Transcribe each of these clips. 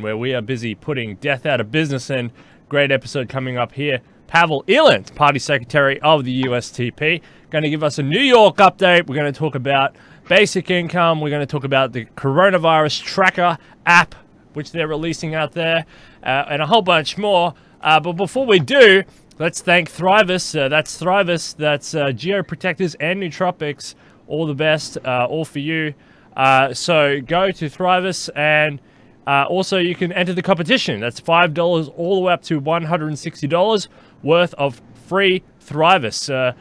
where we are busy putting death out of business. And great episode coming up here. Pavel, Party Secretary of the USTP, going to give us a New York update. We're going to talk about basic income. We're going to talk about the coronavirus tracker app, which they're releasing out there, and a whole bunch more. But before we do, let's thank Thrivous. That's Thrivous. That's geoprotectors and nootropics. All the best, all for you. So go to Thrivous, and also you can enter the competition. That's $5 all the way up to $160 worth of free Thrivous.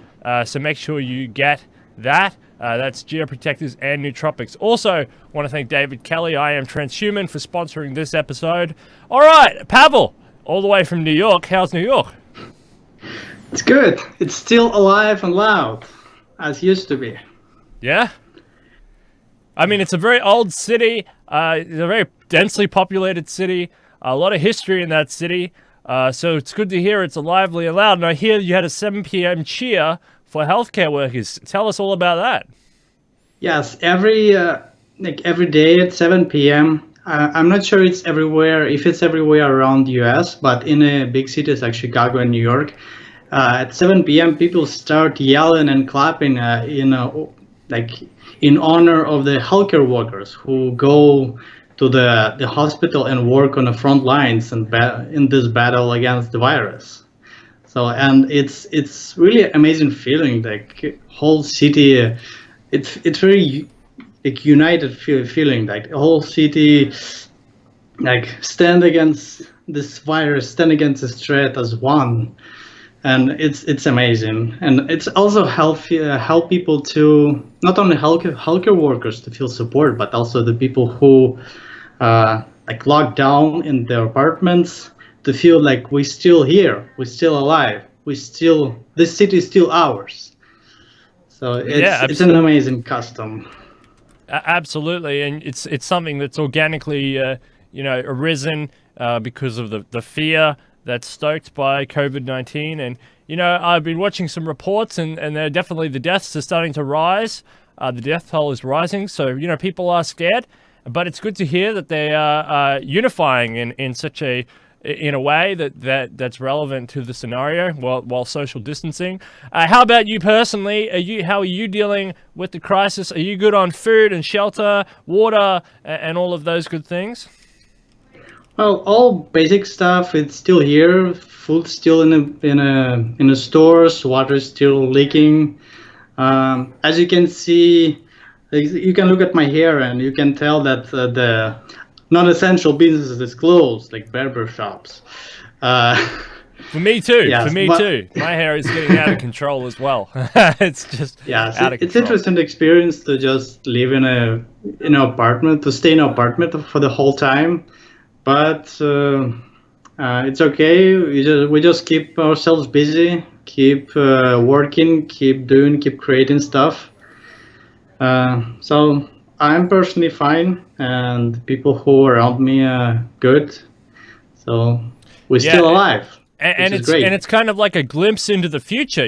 So make sure you get that. That's geoprotectors and nootropics. Also, want to thank David Kelly, I Am Transhuman, for sponsoring this episode. All right, Pavel, all the way from New York. How's New York? It's good. It's still alive and loud, as used to be. Yeah? I mean, it's a very old city. It's a very densely populated city. A lot of history in that city. So it's good to hear it's lively and loud. And I hear you had a 7 p.m. cheer for healthcare workers. Tell us all about that. Yes, every day at 7 p.m. I'm not sure it's everywhere, if it's everywhere around the U.S., but in big cities like Chicago and New York, at 7 p.m. people start yelling and clapping, in honor of the healthcare workers who go to the hospital and work on the front lines and in this battle against the virus. So, and it's really amazing feeling, like whole city, it's very united feeling, like the whole city stand against this virus, stand against this threat as one. And it's amazing, and it's also help people to, not only healthcare workers to feel support, but also the people who locked down in their apartments to feel like we're still here, we're still alive, this city is still ours. So it's an amazing custom. Absolutely, and it's something that's organically arisen because of the fear that's stoked by COVID-19. And, I've been watching some reports, and definitely the deaths are starting to rise. The death toll is rising. So, people are scared. But it's good to hear that they are unifying in a way that's relevant to the scenario while social distancing. How about you personally? How are you dealing with the crisis? Are you good on food and shelter, water, and all of those good things? Well, all basic stuff, it's still here. Food's still in the stores. Water is still leaking. As you can see, you can look at my hair and you can tell that the non-essential businesses is closed, like barber shops. For me too. Yes, too. My hair is getting out of control as well. It's just out of control. It's interesting experience to just live in an apartment, to stay in an apartment for the whole time. But it's okay. We just keep ourselves busy, keep working, keep creating stuff. So I'm personally fine, and people who are around me are good. So we're still alive, and it's great. And it's kind of like a glimpse into the future,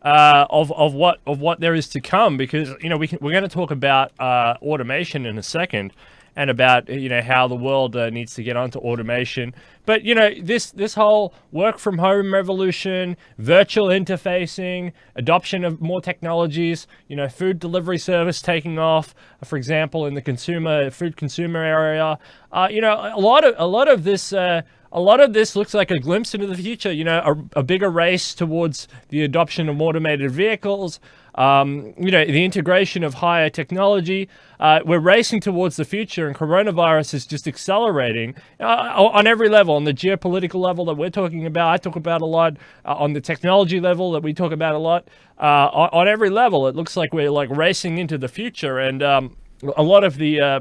of what there is to come. Because we're going to talk about automation in a second, and about how the world needs to get onto automation. But this whole work from home revolution, virtual interfacing, adoption of more technologies, food delivery service taking off, for example, in the food consumer area. A lot of this looks like a glimpse into the future. A bigger race towards the adoption of automated vehicles. The integration of higher technology. We're racing towards the future, and coronavirus is just accelerating on every level. On the geopolitical level that we're talking about, I talk about a lot. On the technology level that we talk about a lot. On every level, it looks like we're racing into the future, and a lot of the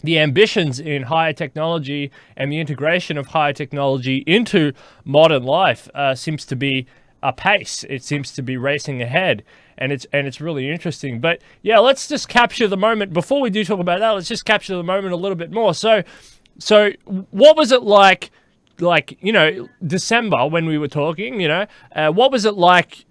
ambitions in higher technology and the integration of higher technology into modern life seems to be apace. It seems to be racing ahead, and it's really interesting. But yeah, let's just capture the moment. Before we do talk about that, let's just capture the moment a little bit more. So what was it like like, December when we were talking, what was it like,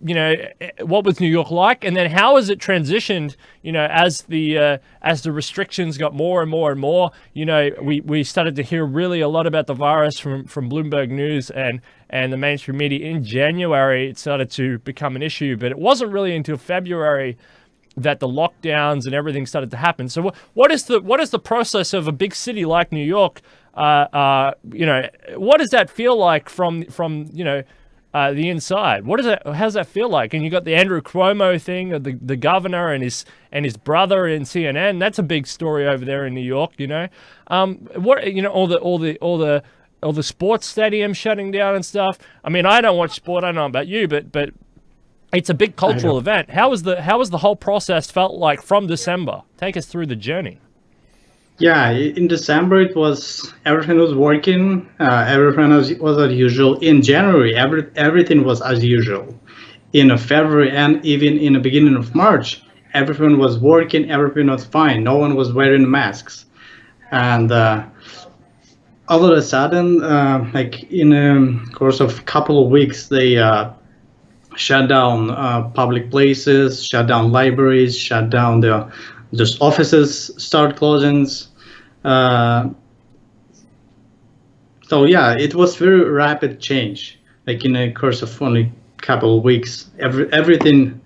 what was New York like? And then how has it transitioned, as the restrictions got more and more and more, we started to hear really a lot about the virus from Bloomberg News and the mainstream media. In January, it started to become an issue, but it wasn't really until February that the lockdowns and everything started to happen. So what is the process of a big city like New York? What does that feel like from the inside? How does that feel like? And you got the Andrew Cuomo thing, the governor and his brother in CNN. That's a big story over there in New York. All the sports stadiums shutting down and stuff. I mean, I don't watch sport. I don't know about you, but it's a big cultural event. How was the whole process felt like from December? Take us through the journey. Yeah, in December everything was working. Everything was as usual. In January, everything was as usual. In February and even in the beginning of March, everything was working. Everything was fine. No one was wearing masks, and all of a sudden, like in a course of a couple of weeks, they shut down public places, shut down libraries, shut down just offices, start closings. So yeah, it was very rapid change. Like in a course of only a couple of weeks, everything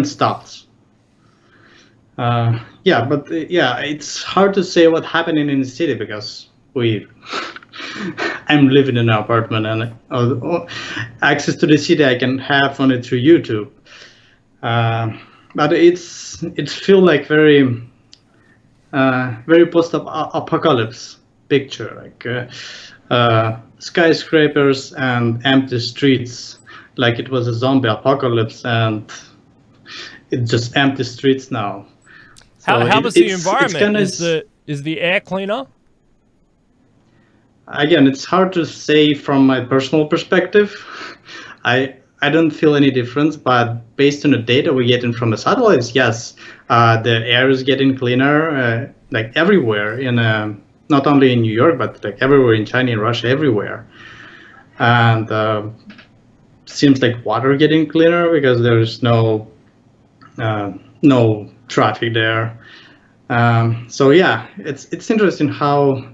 stops. It's hard to say what's happening in the city because I'm living in an apartment and access to the city I can have only through YouTube. But it feels like very post-apocalypse picture, like skyscrapers and empty streets, like it was a zombie apocalypse, and it's just empty streets now. So how was the environment? Is the air cleaner? Again, it's hard to say from my personal perspective. I don't feel any difference, but based on the data we're getting from the satellites, yes, the air is getting cleaner, like everywhere not only in New York, but like everywhere in China, in Russia, everywhere. And seems like water getting cleaner because there's no traffic there. So yeah, it's interesting how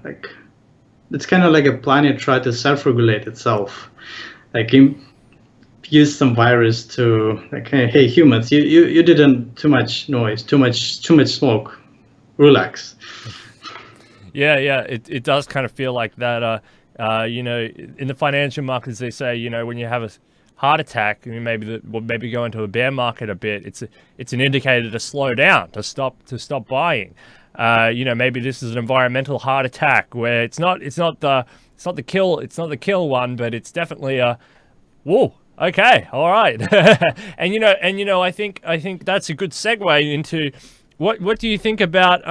it's kind of like a planet try to self-regulate itself, like use some virus to like, hey humans, you didn't too much noise, too much smoke, relax. Yeah, it does kind of feel like that. In the financial markets, they say, when you have a heart attack, maybe go into a bear market a bit. It's an indicator to slow down, to stop buying. Maybe this is an environmental heart attack where it's not the kill one, but it's definitely a whoa. Okay, all right. and I think that's a good segue into what do you think about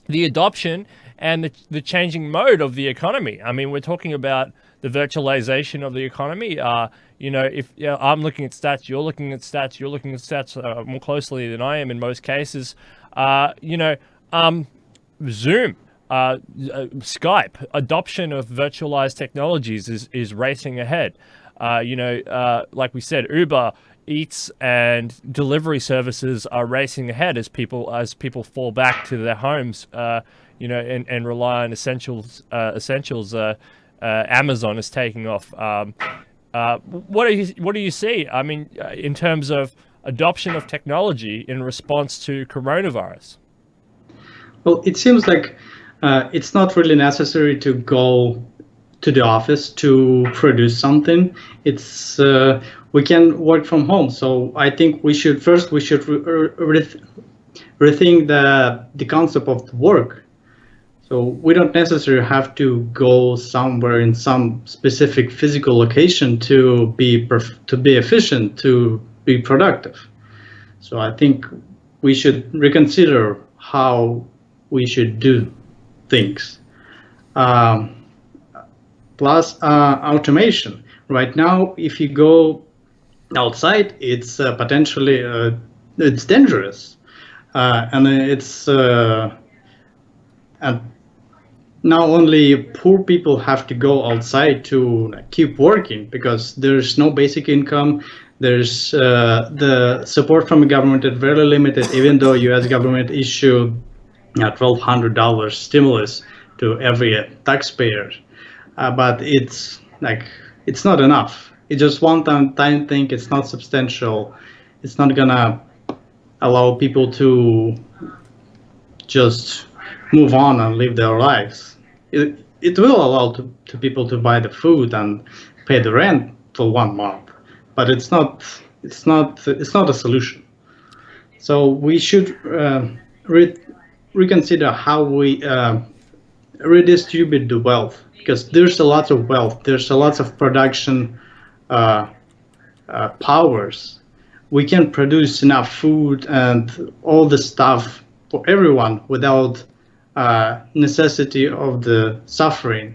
the adoption and the changing mode of the economy? I mean, we're talking about the virtualization of the economy. If I'm looking at stats, you're looking at stats, more closely than I am in most cases. Zoom, Skype, adoption of virtualized technologies is racing ahead. Like we said, Uber Eats and delivery services are racing ahead as people fall back to their homes, and rely on essentials. Amazon is taking off. What do you see? I mean, in terms of adoption of technology in response to coronavirus? Well, it seems like it's not really necessary to go to the office to produce something. It's we can work from home. So I think we should rethink the concept of work. So we don't necessarily have to go somewhere in some specific physical location to be efficient, to be productive. So I think we should reconsider how we should do things. Plus automation. Right now, if you go outside, it's potentially it's dangerous, and now only poor people have to go outside to keep working because there's no basic income. There's the support from the government is very limited, even though U.S. government issued $1,200 stimulus to every taxpayer. But it's not enough. It's just one-time thing. It's not substantial. It's not gonna allow people to just move on and live their lives. It will allow to people to buy the food and pay the rent for 1 month, but it's not a solution. So we should reconsider how we redistribute the wealth, because there's a lot of wealth, there's a lot of production powers. We can produce enough food and all the stuff for everyone without necessity of the suffering.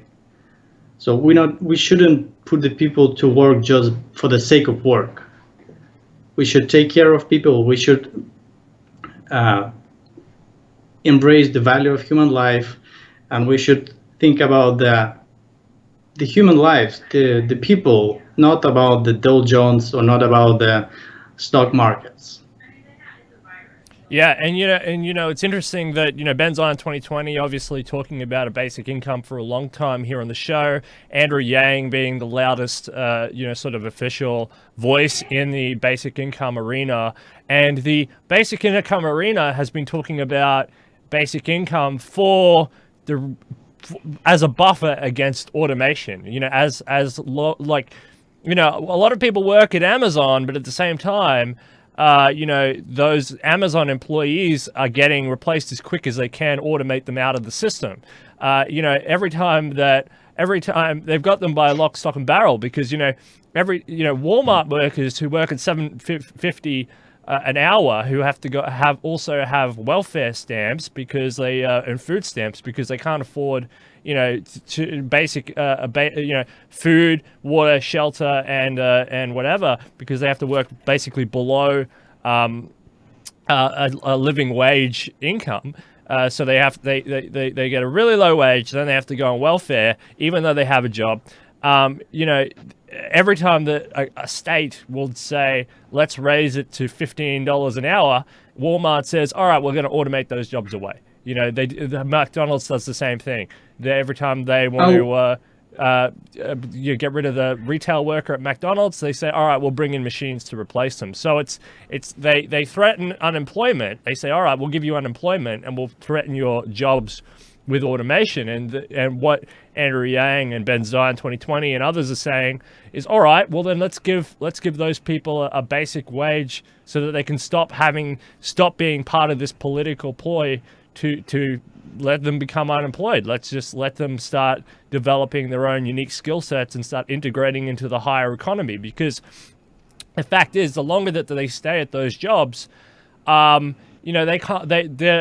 So we shouldn't put the people to work just for the sake of work. We should take care of people. We should embrace the value of human life, and we should think about the human lives, the people, not about the Dow Jones or not about the stock markets. Yeah, and it's interesting that Ben's on 2020, obviously talking about a basic income for a long time here on the show. Andrew Yang being the loudest, sort of official voice in the basic income arena, and the basic income arena has been talking about basic income as a buffer against automation. A lot of people work at Amazon, but at the same time, those Amazon employees are getting replaced as quick as they can automate them out of the system. Every time they've got them by lock, stock, and barrel, because Walmart workers who work at $7.50 an hour, who have to have welfare stamps because and food stamps because they can't afford to basic food, water, shelter, and whatever, because they have to work basically below a living wage income. So they get a really low wage, then they have to go on welfare even though they have a job. Every time that a state will say, let's raise it to $15 an hour, Walmart says, all right, we're going to automate those jobs away. McDonald's does the same thing. Every time they want to get rid of the retail worker at McDonald's, they say, all right, we'll bring in machines to replace them. So they threaten unemployment. They say, all right, we'll give you unemployment and we'll threaten your jobs with automation. And what Andrew Yang and Ben Zion 2020 and others are saying is, all right, well then let's give those people a basic wage so that they can stop being part of this political ploy to let them become unemployed. Let's just let them start developing their own unique skill sets and start integrating into the higher economy. Because the fact is, the longer that they stay at those jobs, their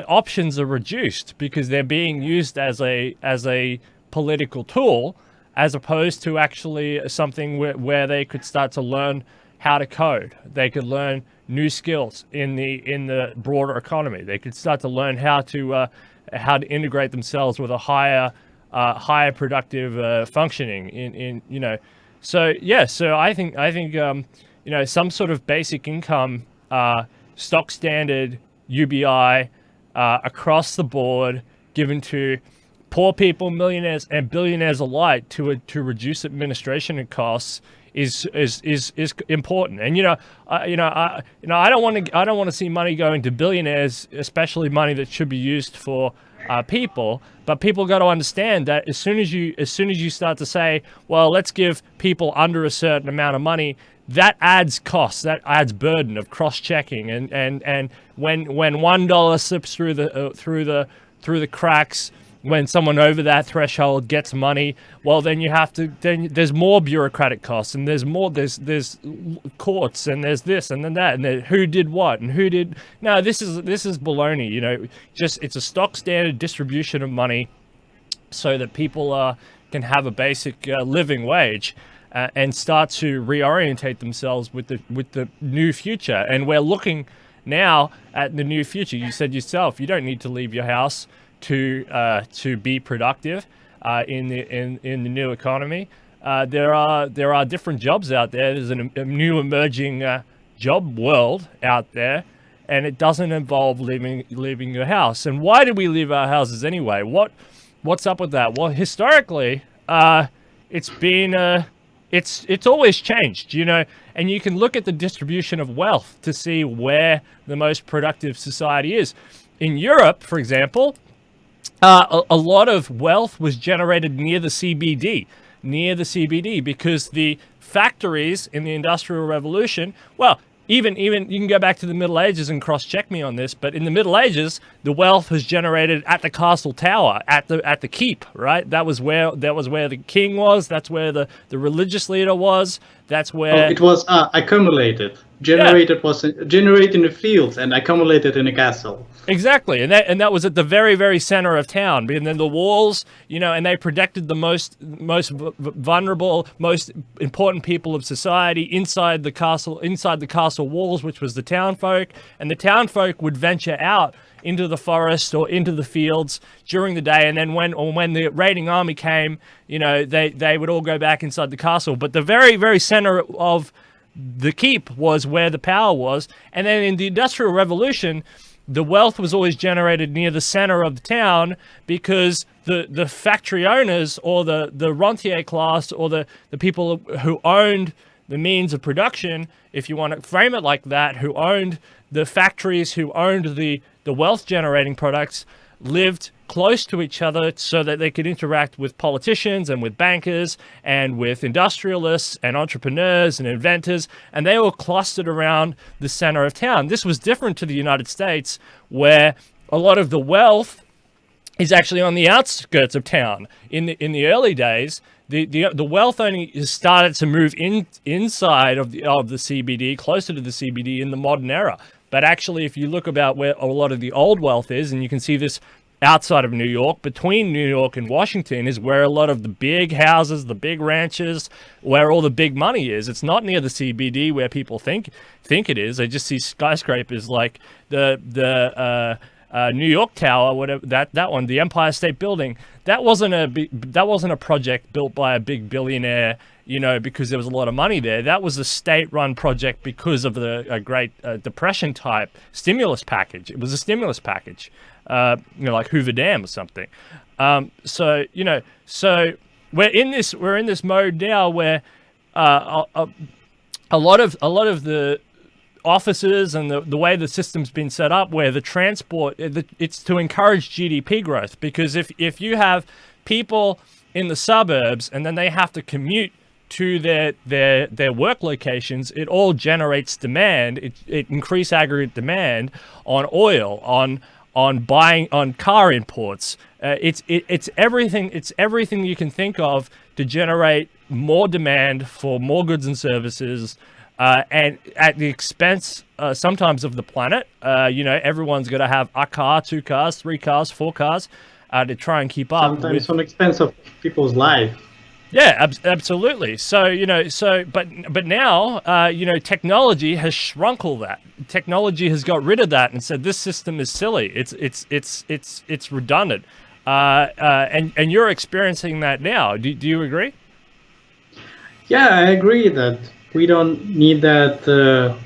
options are reduced because they're being used as a political tool, as opposed to actually something where they could start to learn how to code. They could learn new skills in the broader economy. They could start to learn how to integrate themselves with a higher productive functioning So I think some sort of basic income, stock standard UBI across the board, given to poor people, millionaires, and billionaires alike to reduce administration costs is important. And I don't want to see money going to billionaires, especially money that should be used for people. But people got to understand that as soon as you start to say, well, let's give people under a certain amount of money, that adds costs, that adds burden of cross-checking, and when $1 slips through the cracks, when someone over that threshold gets money, well, then there's more bureaucratic costs, and there's courts, and there's this and then that, and then who did what and who did. No, this is baloney. It's a stock standard distribution of money so that people can have a basic living wage. And start to reorientate themselves with the new future. And we're looking now at the new future. You said yourself, you don't need to leave your house to be productive in the new economy. There are different jobs out there. There's a new emerging job world out there, and it doesn't involve leaving your house. And why do we leave our houses anyway? What's up with that? Well, historically, it's been it's always changed, you know, and you can look at the distribution of wealth to see where the most productive society is. In Europe, for example, a lot of wealth was generated near the CBD, because the factories in the Industrial Revolution, well, even you can go back to the Middle Ages and cross-check me on this, but in the Middle Ages, the wealth was generated at the castle tower, at the keep, right? That was where the king was. That's where the religious leader was. That's where it was accumulated. Generated was generated in the fields and accumulated in a castle. Exactly, and that was at the very, very center of town. And then the walls, you know, and they protected the most vulnerable, most important people of society inside the castle walls, which was the townfolk. And the townfolk would venture out into the forest or into the fields during the day, and then when the raiding army came, you know, they would all go back inside the castle. But the very, very center of the keep was where the power was. And then in the Industrial Revolution, the wealth was always generated near the center of the town, because the factory owners, or the rentier class, or the people who owned the means of production, if you want to frame it like that, who owned the factories, who owned the wealth generating products, lived close to each other so that they could interact with politicians and with bankers and with industrialists and entrepreneurs and inventors, and they were clustered around the center of town. This was different to the United States, where a lot of the wealth is actually on the outskirts of town. In the early days, the wealth only started to move inside of the CBD, closer to the CBD, in the modern era. But actually, if you look about where a lot of the old wealth is, and you can see this outside of New York, between New York and Washington, is where a lot of the big houses, the big ranches, where all the big money is. It's not near the CBD where people think it is. They just see skyscrapers like the New York Tower, whatever that one, the Empire State Building. That wasn't a project built by a big billionaire, you know, because there was a lot of money there. That was a state-run project because of the Great Depression type stimulus package. It was a stimulus package, you know, like Hoover Dam or something. So we're in this mode now where a lot of the offices and the way the system's been set up, where the transport, it's to encourage GDP growth, because if you have people in the suburbs and then they have to commute to their work locations, it all generates demand. It increased aggregate demand on oil, on buying, on car imports. It's everything you can think of to generate more demand for more goods and services, and at the expense sometimes of the planet. You know, everyone's got to have a car, 2 cars, 3 cars, 4 cars to try and keep up. Sometimes on the expense of people's life. Yeah, absolutely. So, you know, but now, you know, technology has shrunk all that. Technology has got rid of that and said this system is silly. It's redundant. And you're experiencing that now. Do you agree? Yeah, I agree that we don't need that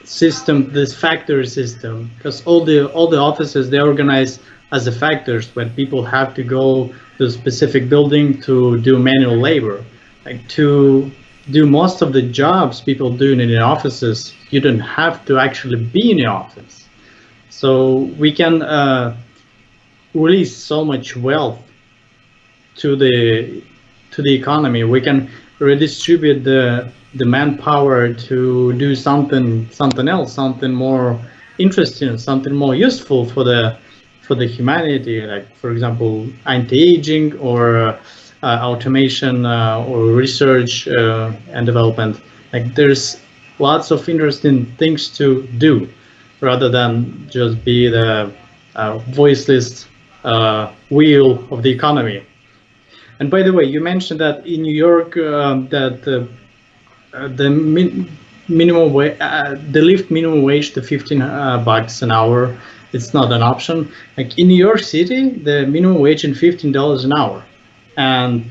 system, this factory system, because all the offices, they organize as the factors when people have to go to a specific building to do manual labor. Like, to do most of the jobs people do in the offices, you don't have to actually be in the office. So we can release so much wealth to the economy. We can redistribute the manpower to do something else, something more interesting, something more useful for the humanity, like, for example, anti-aging, or automation, or research and development. Like, there's lots of interesting things to do, rather than just be the voiceless wheel of the economy. And by the way, you mentioned that in New York, that the minimum wage, they lift minimum wage to $15 an hour, it's not an option. Like in New York City, the minimum wage is $15 an hour, and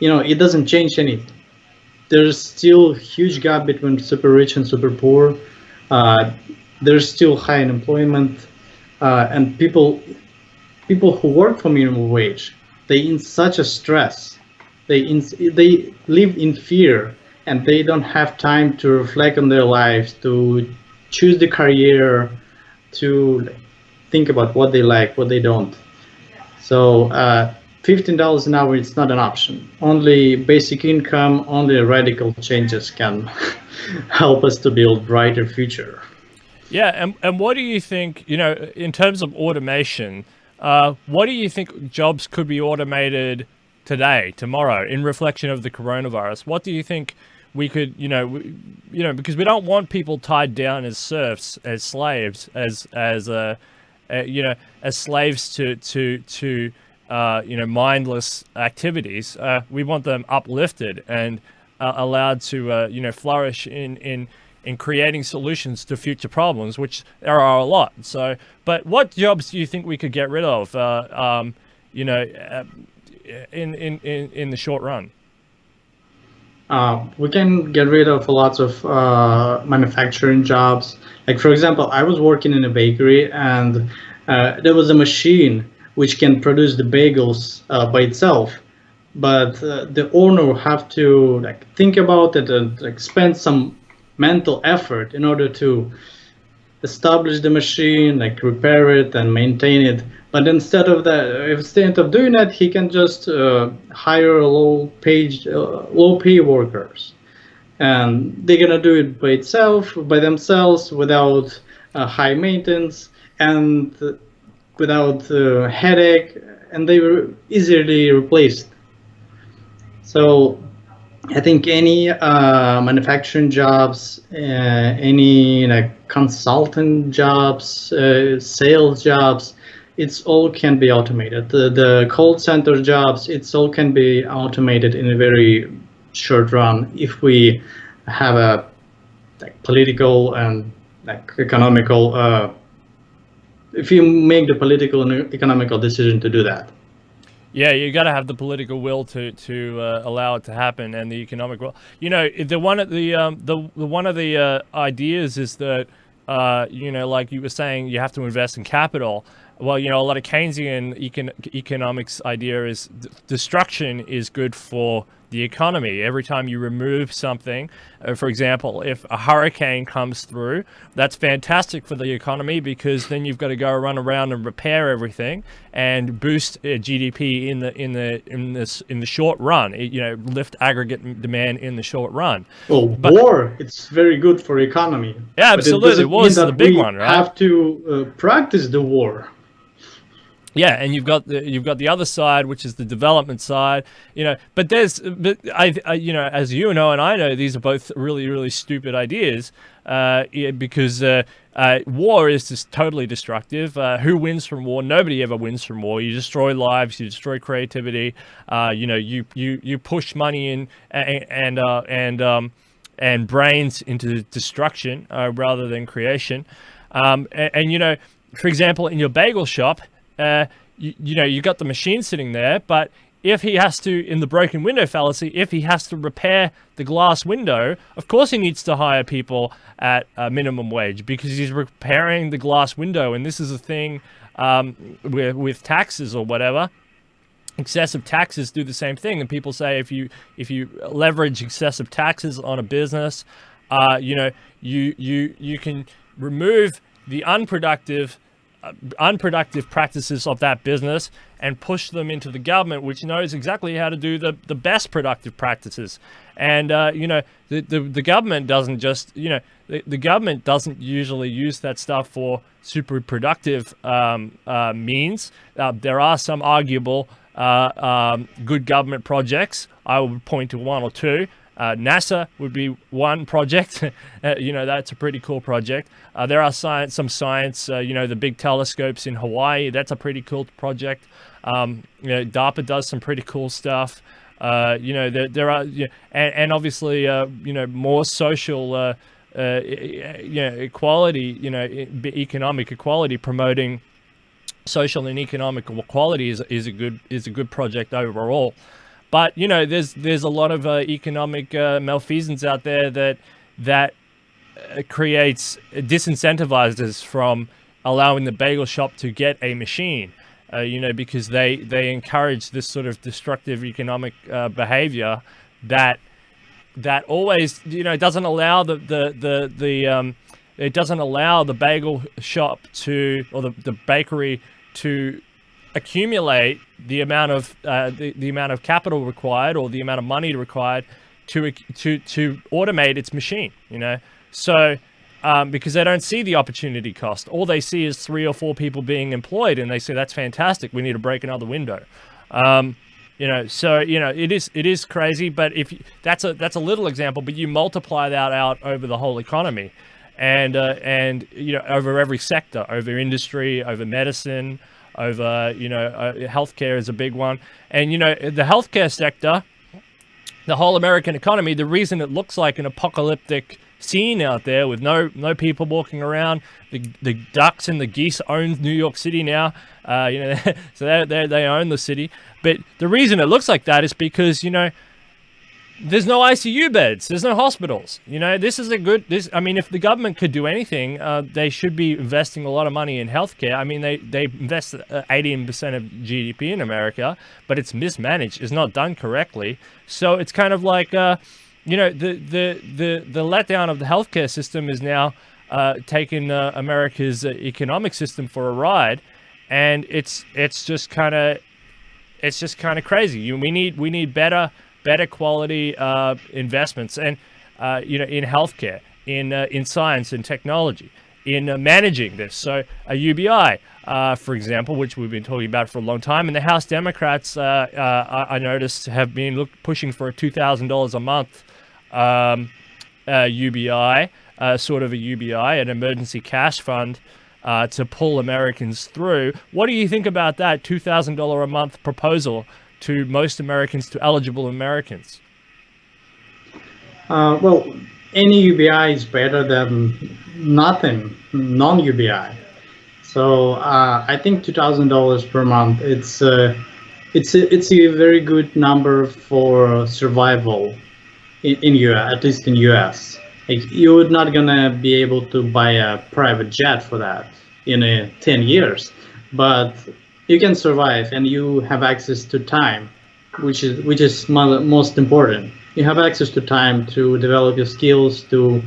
it doesn't change anything. There's still a huge gap between super rich and super poor. Uh, there's still high unemployment, and people who work for minimum wage, they in such a stress. They live in fear, and they don't have time to reflect on their lives, to choose the career, to think about what they like, what they don't. So $15 an hour is not an option. Only basic income, only radical changes can help us to build brighter future. Yeah, and what do you think, in terms of automation, what do you think jobs could be automated today, tomorrow, in reflection of the coronavirus? What do you think we could, because we don't want people tied down as serfs, as slaves, as slaves to mindless activities. We want them uplifted and allowed to, flourish in creating solutions to future problems, which there are a lot. So, but what jobs do you think we could get rid of, in the short run? We can get rid of lots of manufacturing jobs. Like, for example, I was working in a bakery, and there was a machine which can produce the bagels by itself. But the owner will have to think about it and spend some mental effort in order to establish the machine, repair it and maintain it. But instead of doing that, he can just hire low pay workers, and they're gonna do it by themselves, without high maintenance and without headache, and they were easily replaced. So I think any manufacturing jobs, any consultant jobs, sales jobs, it's all can be automated. The call center jobs, it's all can be automated in a very short run if we have a political and economical. If you make the political and economical decision to do that. Yeah, you got to have the political will to allow it to happen, and the economic will. One of the ideas is that like you were saying, you have to invest in capital. Well, a lot of Keynesian economics idea is destruction is good for the economy. Every time you remove something, for example, if a hurricane comes through, that's fantastic for the economy, because then you've got to go run around and repair everything and boost GDP in the short run. Lift aggregate demand in the short run. Well, war, it's very good for economy. Yeah, absolutely. War is the big one, right? Have to practice the war. Yeah, and you've got the other side, which is the development side, But as you know and I know, these are both really, really stupid ideas, because war is just totally destructive. Who wins from war? Nobody ever wins from war. You destroy lives, you destroy creativity. You push money in and brains into destruction rather than creation. For example, in your bagel shop. You got the machine sitting there, but if he has to, in the broken window fallacy, if he has to repair the glass window, of course he needs to hire people at a minimum wage, because he's repairing the glass window. And this is a thing with taxes or whatever. Excessive taxes do the same thing, and people say if you leverage excessive taxes on a business, you can remove the unproductive practices of that business and push them into the government, which knows exactly how to do the best productive practices. And the government doesn't just the government doesn't usually use that stuff for super productive means. There are some arguable good government projects. I would point to one or two. NASA would be one project. That's a pretty cool project. There are some science, the big telescopes in Hawaii. That's a pretty cool project. DARPA does some pretty cool stuff. There are, and obviously, more social equality, economic equality, promoting social and economic equality is a good project overall. But there's a lot of economic malfeasance out there that creates disincentivizes from allowing the bagel shop to get a machine, because they encourage this sort of destructive economic behavior that always doesn't allow it doesn't allow the bagel shop or the bakery to accumulate the amount of the amount of capital required, or the amount of money required to automate its machine. So because they don't see the opportunity cost. All they see is 3 or 4 people being employed, and they say that's fantastic. We need to break another window. So it is crazy. But that's a little example, but you multiply that out over the whole economy, and over every sector, over industry, over medicine, over healthcare is a big one. And the healthcare sector, the whole American economy, the reason it looks like an apocalyptic scene out there with no people walking around, the ducks and the geese own New York City now, so they own the city. But the reason it looks like that is because there's no ICU beds, there's no hospitals. If the government could do anything, they should be investing a lot of money in healthcare. I mean, they invest 18% of GDP in America, but it's mismanaged, it's not done correctly. So it's kind of like the letdown of the healthcare system is now taking America's economic system for a ride, and it's just kind of crazy. We need better quality investments, and in healthcare, in science and technology, in managing this. So a UBI, for example, which we've been talking about for a long time, and the House Democrats, I noticed, have been pushing for a $2,000 a month UBI, sort of a UBI, an emergency cash fund, to pull Americans through. What do you think about that $2,000 a month proposal to most Americans, to eligible Americans? Well, any UBI is better than nothing, non-UBI. So I think $2,000 per month, it's a very good number for survival in US, at least in US. Like, you're not gonna be able to buy a private jet for that in 10 years, but you can survive, and you have access to time, which is most important. You have access to time to develop your skills, to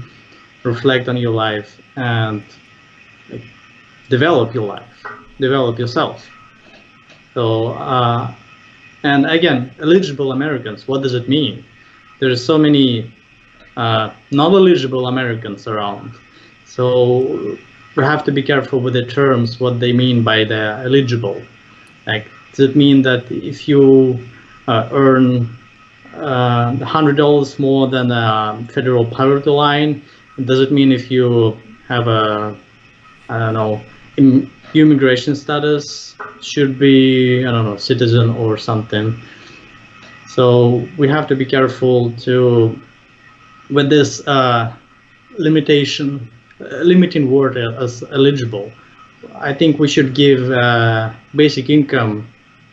reflect on your life, and develop your life, develop yourself. So, and again, eligible Americans, what does it mean? There's so many non-eligible Americans around. So we have to be careful with the terms, what they mean by the eligible. Like, does it mean that if you earn $100 more than a federal poverty line? Does it mean if you have a, I don't know, immigration status, should be, I don't know, citizen or something? So we have to be careful with this limiting word as eligible. I think we should give basic income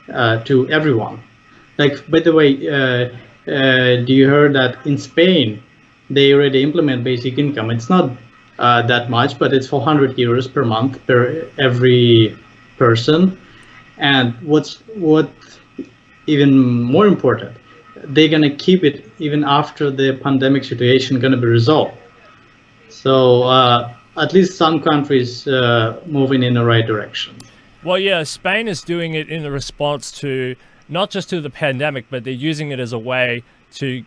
to everyone. Like, by the way, do you heard that in Spain they already implement basic income? It's not that much, but it's 400 euros per month per every person. And what even more important, they're gonna keep it even after the pandemic situation gonna be resolved. So at least some countries moving in the right direction. Well, yeah, Spain is doing it in the response to not just to the pandemic, but they're using it as a way to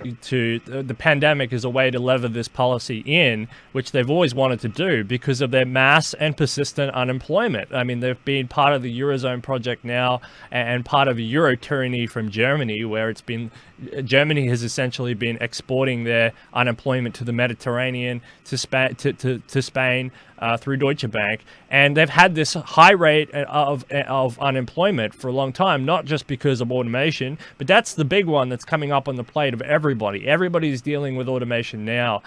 the pandemic as a way to lever this policy in, which they've always wanted to do because of their mass and persistent unemployment. I mean, they've been part of the Eurozone project now and part of a Euro tyranny from Germany, where Germany has essentially been exporting their unemployment to the Mediterranean, to Spain through Deutsche Bank, and they've had this high rate of unemployment for a long time, not just because of automation, but that's the big one that's coming up on the plate plate of everybody. Everybody's dealing with automation now,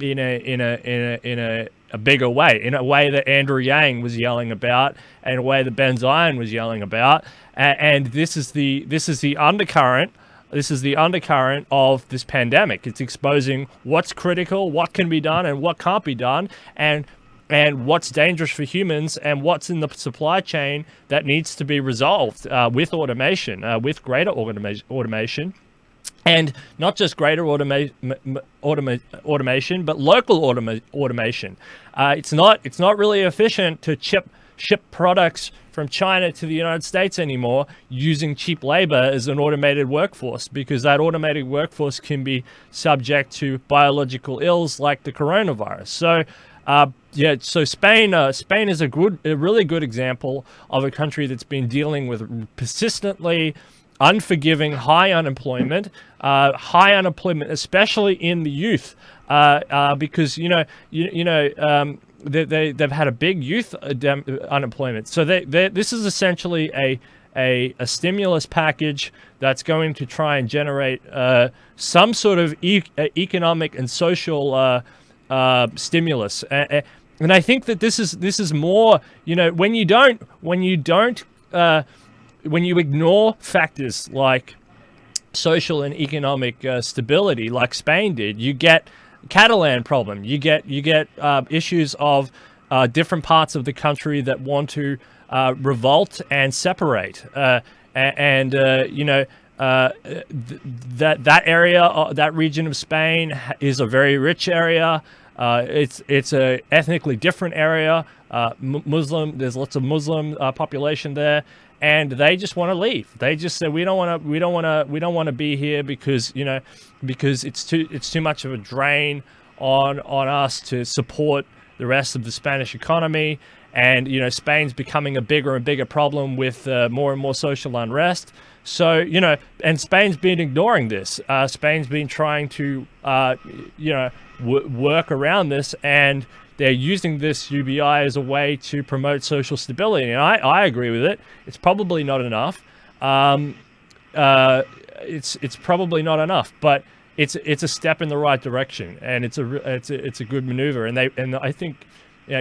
in a bigger way, in a way that Andrew Yang was yelling about, and a way that Ben Zion was yelling about. And this is the undercurrent. This is the undercurrent of this pandemic. It's exposing what's critical, what can be done, and what can't be done, and what's dangerous for humans, and what's in the supply chain that needs to be resolved with automation, with greater automation, and not just greater automation, but local automation. It's not really efficient to ship products from China to the United States anymore using cheap labor as an automated workforce, because that automated workforce can be subject to biological ills like the coronavirus. So so Spain is a really good example of a country that's been dealing with persistently unforgiving high unemployment, especially in the youth, because they've had a big youth unemployment. So this is essentially a stimulus package that's going to try and generate some sort of economic and social stimulus. And I think that this is more, when you ignore factors like social and economic stability, like Spain did, you get Catalan problem. You get issues of different parts of the country that want to revolt and separate, that area, that region of Spain is a very rich area. It's a ethnically different area. Muslim. There's lots of Muslim population there, and they just want to leave. They just say we don't want to be here because it's too much of a drain on us to support the rest of the Spanish economy. And Spain's becoming a bigger and bigger problem with more and more social unrest. So and Spain's been ignoring this. Spain's been trying to work around this, and they're using this UBI as a way to promote social stability. And I agree with it. It's probably not enough. It's probably not enough, but it's a step in the right direction, and it's a good maneuver. And I think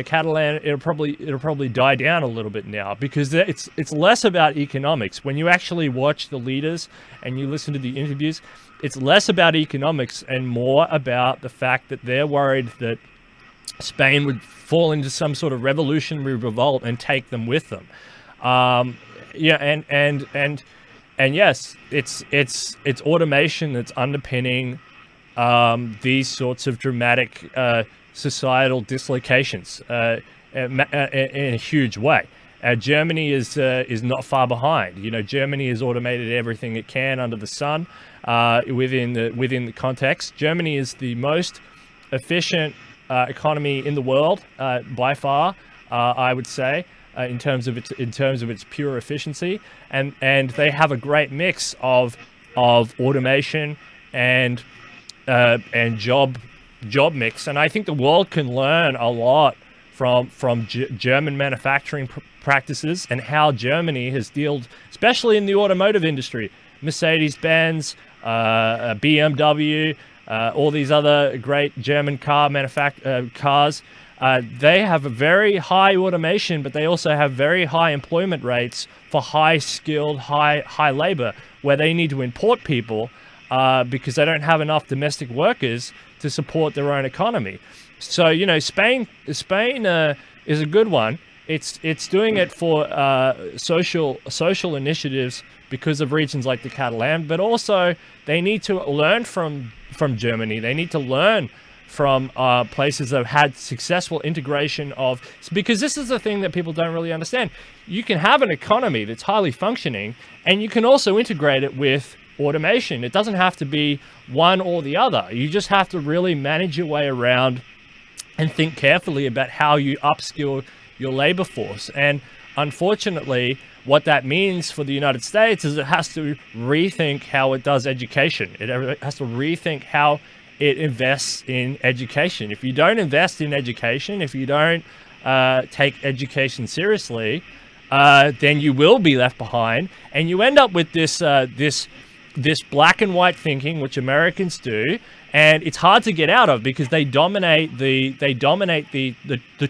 Catalan, it'll probably die down a little bit now, because it's less about economics. When you actually watch the leaders and you listen to the interviews, it's less about economics and more about the fact that they're worried that Spain would fall into some sort of revolutionary revolt and take them with them. And yes, it's automation that's underpinning these sorts of dramatic societal dislocations in a huge way. Germany is not far behind. Germany has automated everything it can under the sun within the context. Germany is the most efficient economy in the world by far, I would say, in terms of its pure efficiency, and they have a great mix of automation and job mix. And I think the world can learn a lot from German manufacturing practices and how Germany has dealt, especially in the automotive industry. Mercedes-Benz, BMW, all these other great German cars. They have a very high automation, but they also have very high employment rates for high-skilled, high labor, where they need to import people because they don't have enough domestic workers to support their own economy. So Spain is a good one. It's doing it for social initiatives because of regions like the Catalan, but also they need to learn from Germany. They need to learn from places that have had successful integration of, because this is the thing that people don't really understand. You can have an economy that's highly functioning, and you can also integrate it with automation. It doesn't have to be one or the other. You just have to really manage your way around and think carefully about how you upskill your labor force. And unfortunately, what that means for the United States is it has to rethink how it does education. It has to rethink how it invests in education. If you don't invest in education, if you don't take education seriously, then you will be left behind, and you end up with this this black and white thinking, which Americans do, and it's hard to get out of because they dominate the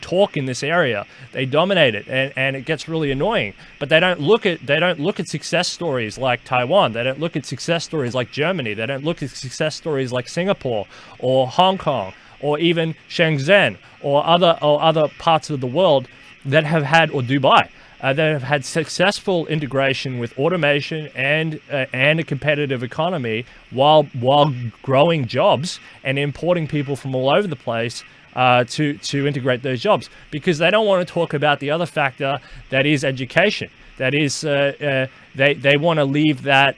talk in this area. They dominate it, and it gets really annoying. But they don't look at success stories like Taiwan. They don't look at success stories like Germany. They don't look at success stories like Singapore or Hong Kong or even Shenzhen or other parts of the world that have had, or Dubai, that have had successful integration with automation and a competitive economy while growing jobs and importing people from all over the place to integrate those jobs, because they don't want to talk about the other factor that is education. That is, they want to leave that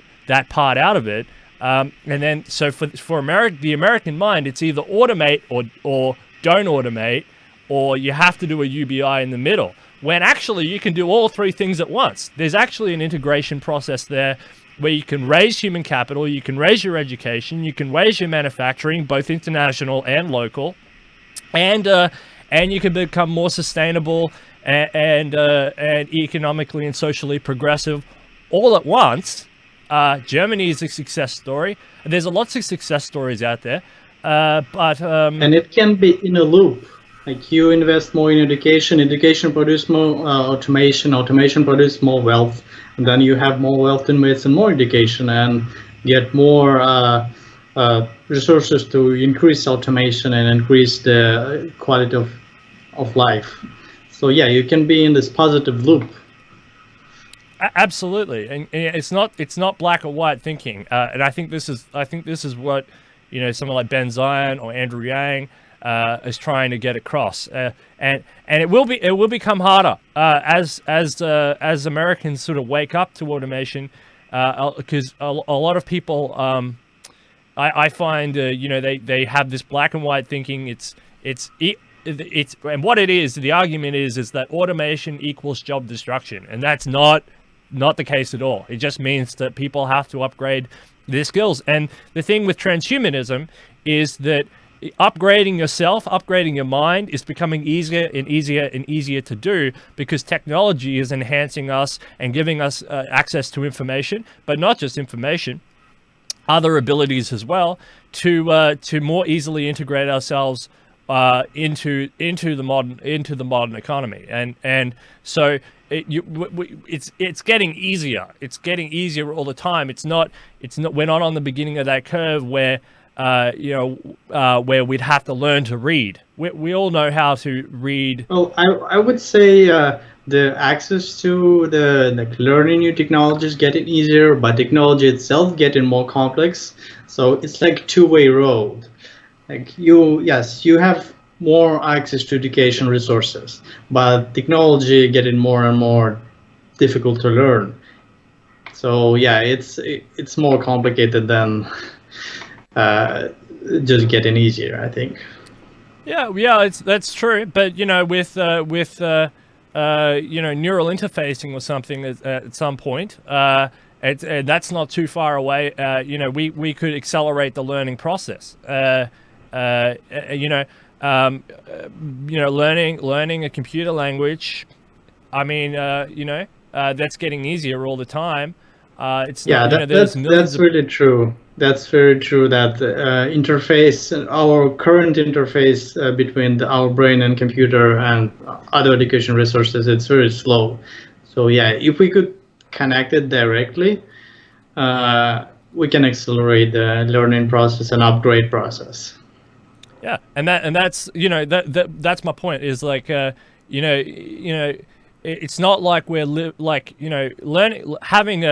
part out of it. And then so for the American mind, it's either automate or don't automate, or you have to do a UBI in the middle, when actually you can do all three things at once. There's actually an integration process there where you can raise human capital, you can raise your education, you can raise your manufacturing, both international and local, and you can become more sustainable and economically and socially progressive all at once. Germany is a success story. There's lots of success stories out there, and it can be in a loop. Like, you invest more in education produces more automation produces more wealth, and then you have more wealth to invest in more education and get more resources to increase automation and increase the quality of life. So yeah, you can be in this positive loop. Absolutely, and it's not black or white thinking, and I think this is what, you know, someone like Ben Zion or Andrew Yang is trying to get across, and it will become harder as Americans sort of wake up to automation, because a lot of people, I find, you know, they have this black and white thinking. It's and what it is, the argument is that automation equals job destruction, and that's not the case at all. It just means that people have to upgrade their skills. And the thing with transhumanism is that upgrading yourself, upgrading your mind is becoming easier and easier and easier to do, because technology is enhancing us and giving us access to information, but not just information, other abilities as well, to more easily integrate ourselves into the modern economy. And so it's getting easier. It's getting easier all the time. We're not on the beginning of that curve where where we'd have to learn to read. We all know how to read. Well, I would say the access to the learning new technologies getting easier, but technology itself getting more complex. So it's like two-way road. Like, you have more access to education resources, but technology getting more and more difficult to learn. So yeah, it's more complicated than just getting easier, I think. Yeah, that's true. But, you know, with neural interfacing or something at some point, that's not too far away. We could accelerate the learning process. Learning a computer language. I mean, that's getting easier all the time. That's really true. That's very true. That our current interface between our brain and computer and other education resources, it's very slow. So yeah, if we could connect it directly, we can accelerate the learning process and upgrade process. Yeah, that's that's my point. Is like it's not like we're learning, having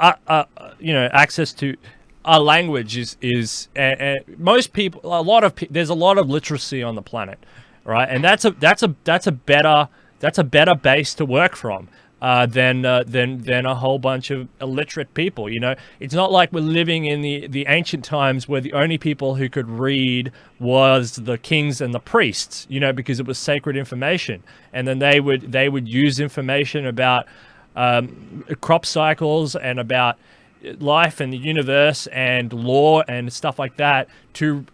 access to a language is most people, there's a lot of literacy on the planet, right? And that's a better base to work from than a whole bunch of illiterate people. You know, it's not like we're living in the ancient times where the only people who could read was the kings and the priests, you know, because it was sacred information, and then they would use information about crop cycles and about life and the universe and law and stuff like that to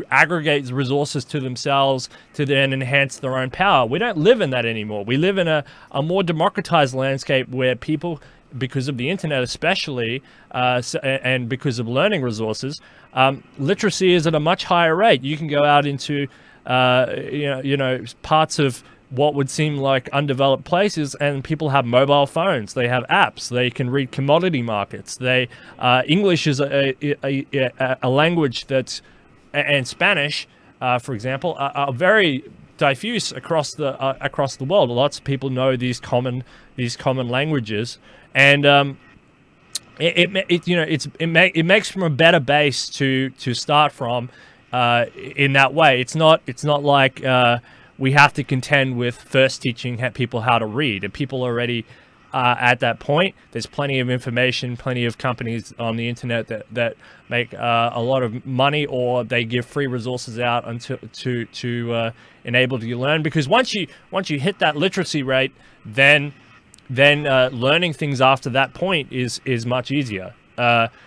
aggregate resources to themselves to then enhance their own power. We don't live in that anymore. We live in a more democratized landscape where people because of the internet, especially, and because of learning resources, literacy is at a much higher rate. You can go out into parts of what would seem like undeveloped places, and people have mobile phones, they have apps, they can read commodity markets. English is a language that's, and Spanish, for example, are very diffuse across the world. Lots of people know these common languages, and it makes from a better base to start from in that way. It's not like we have to contend with first teaching people how to read. And people already at that point. There's plenty of information, plenty of companies on the internet that make a lot of money, or they give free resources out to enable you to learn. Because once you hit that literacy rate, then learning things after that point is much easier.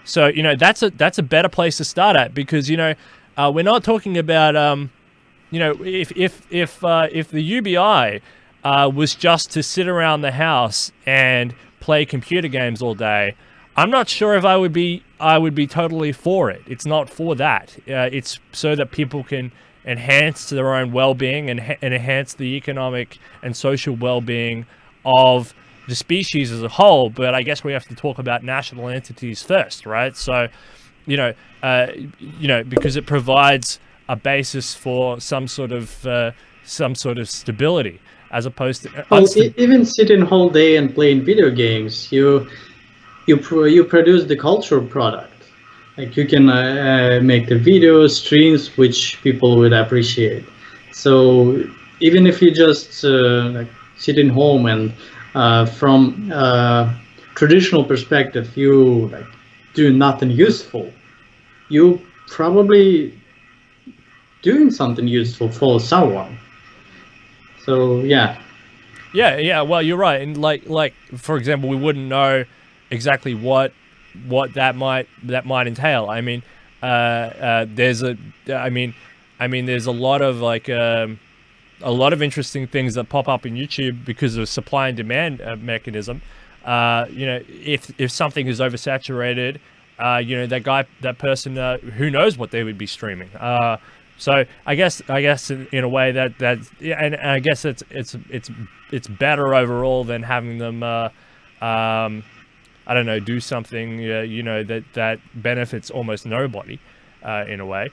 So that's a better place to start at, because we're not talking about if the UBI was just to sit around the house and play computer games all day, I'm not sure if I would be totally for it. It's not for that. It's so that people can enhance their own well-being and enhance the economic and social well-being of the species as a whole. But I guess we have to talk about national entities first, right? So, because it provides a basis for some sort of stability, as opposed to even sitting whole day and playing video games, you produce the cultural product. Like, you can make the videos, streams, which people would appreciate. So even if you just sit in home and from traditional perspective, you do nothing useful, you probably doing something useful for someone. So yeah. Well, you're right, and like for example, we wouldn't know exactly what that might entail. I mean, there's a lot of a lot of interesting things that pop up in YouTube because of supply and demand mechanism. If something is oversaturated, that person, who knows what they would be streaming. So I guess in a way and I guess it's better overall than having them do something that benefits almost nobody in a way.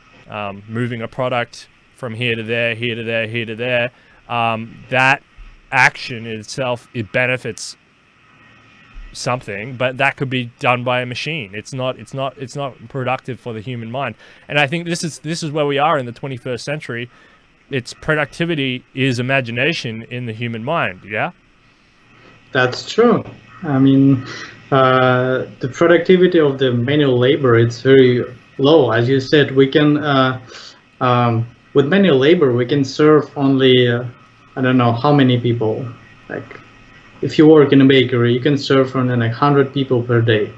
Moving a product from here to there, here to there, here to there, that action in itself, it benefits something, but that could be done by a machine. It's not productive for the human mind. And I think this is where we are in the 21st century. Its productivity is imagination in the human mind. Yeah, that's true. I mean, the productivity of the manual labor, it's very low. As you said, we can with manual labor we can serve only I don't know how many people. Like, if you work in a bakery, you can serve only 100 people per day.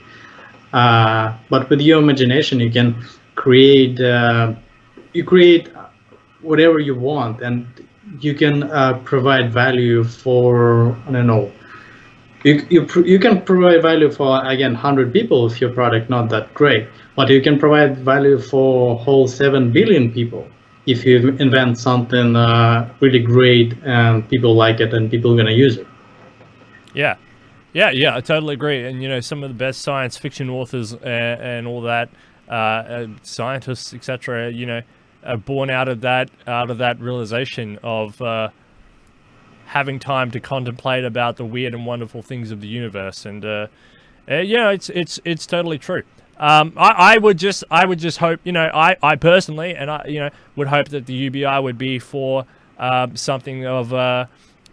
But with your imagination, you can create whatever you want, and you can provide value for, I don't know, you can provide value for, again, 100 people if your product not that great, but you can provide value for whole 7 billion people if you invent something really great and people like it and people are going to use it. Yeah, I totally agree. And some of the best science fiction authors and all that, scientists, etc., are born out of that realization of having time to contemplate about the weird and wonderful things of the universe. And it's totally true. I would just hope, I personally, and I would hope that the UBI would be for something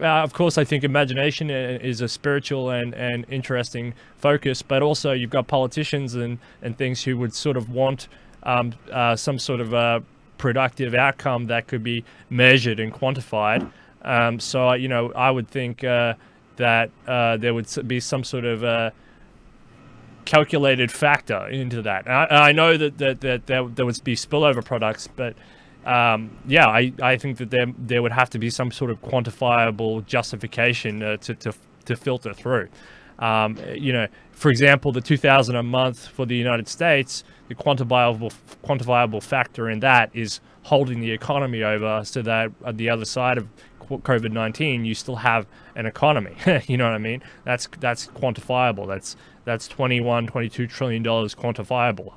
of course, I think imagination is a spiritual and interesting focus, but also you've got politicians and things who would sort of want some sort of productive outcome that could be measured and quantified. So I would think that there would be some sort of calculated factor into that. And I know that there would be spillover products, but I think that there would have to be some sort of quantifiable justification to filter through. For example, the 2,000 a month for the United States, the quantifiable factor in that is holding the economy over, so that on the other side of COVID-19, you still have an economy. You know what I mean? That's quantifiable. That's $21-22 trillion quantifiable.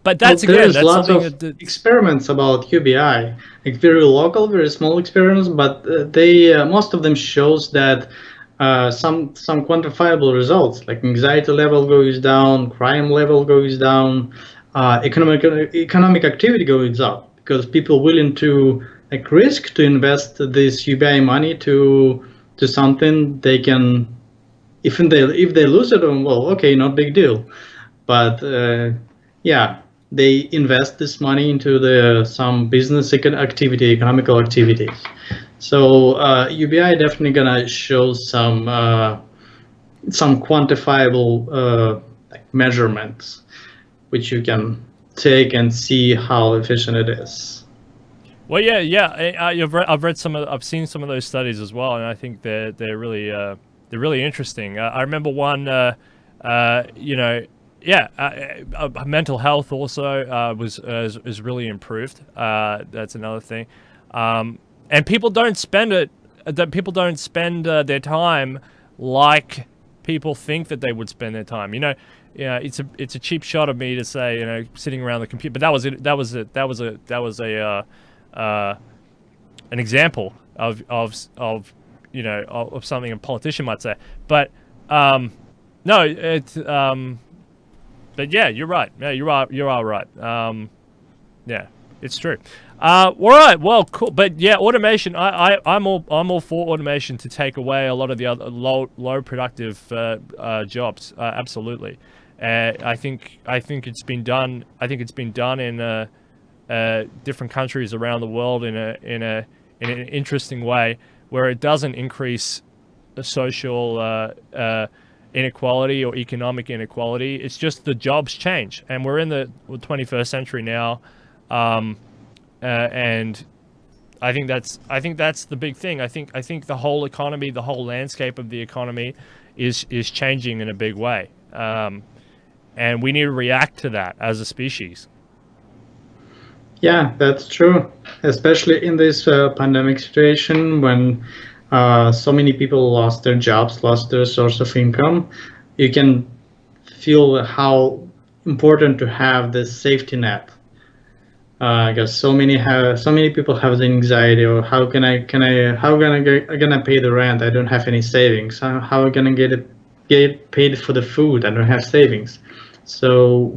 But that's there's that's lots something of experiments about UBI, like very local, very small experiments, but they most of them shows that some quantifiable results, like anxiety level goes down, crime level goes down, economic activity goes up, because people willing to risk to invest this UBI money to something they can, if they lose it, well, okay, not big deal. But they invest this money into some business activity, economical activities. So UBI definitely gonna show some quantifiable measurements, which you can take and see how efficient it is. Well, I've seen some of those studies as well, and I think they're really interesting. I remember one, mental health also is really improved. That's another thing, and people don't spend it. That people don't spend their time like people think that they would spend their time. It's a cheap shot of me to say sitting around the computer, but that was an example of something a politician might say. But no, it's but yeah, you're right. Yeah, you are right. Yeah, it's true. All right, well, cool. But yeah, automation. I'm all for automation to take away a lot of the other low productive jobs. Absolutely. I think it's been done. I think it's been done in different countries around the world in an interesting way, where it doesn't increase social inequality or economic inequality. It's just the jobs change, and we're in the 21st century now, and I think that's the big thing. I think the whole economy, the whole landscape of the economy, is changing in a big way, and we need to react to that as a species. Yeah, that's true, especially in this pandemic situation when so many people lost their jobs, lost their source of income. You can feel how important to have this safety net. Because so many people have the anxiety, or how can I gonna pay the rent? I don't have any savings. How am I gonna get paid for the food? I don't have savings. So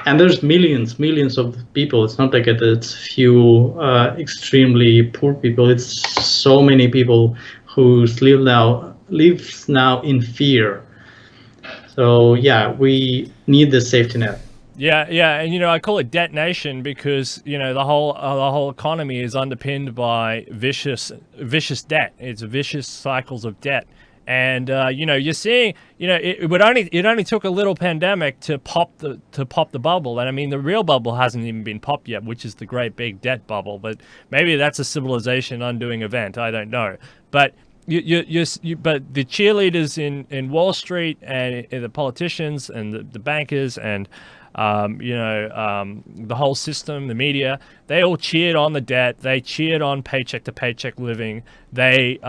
there's millions of people. It's not like it's few extremely poor people. It's so many people who lives now in fear. So yeah, we need the safety net. Yeah, and I call it debt nation because the whole economy is underpinned by vicious debt. It's vicious cycles of debt. And you're seeing, it only took a little pandemic to pop the bubble, and I mean the real bubble hasn't even been popped yet, which is the great big debt bubble. But maybe that's a civilization undoing event. I don't know. But but the cheerleaders in Wall Street and the politicians and the bankers and the whole system, the media, they all cheered on the debt. They cheered on paycheck to paycheck living. They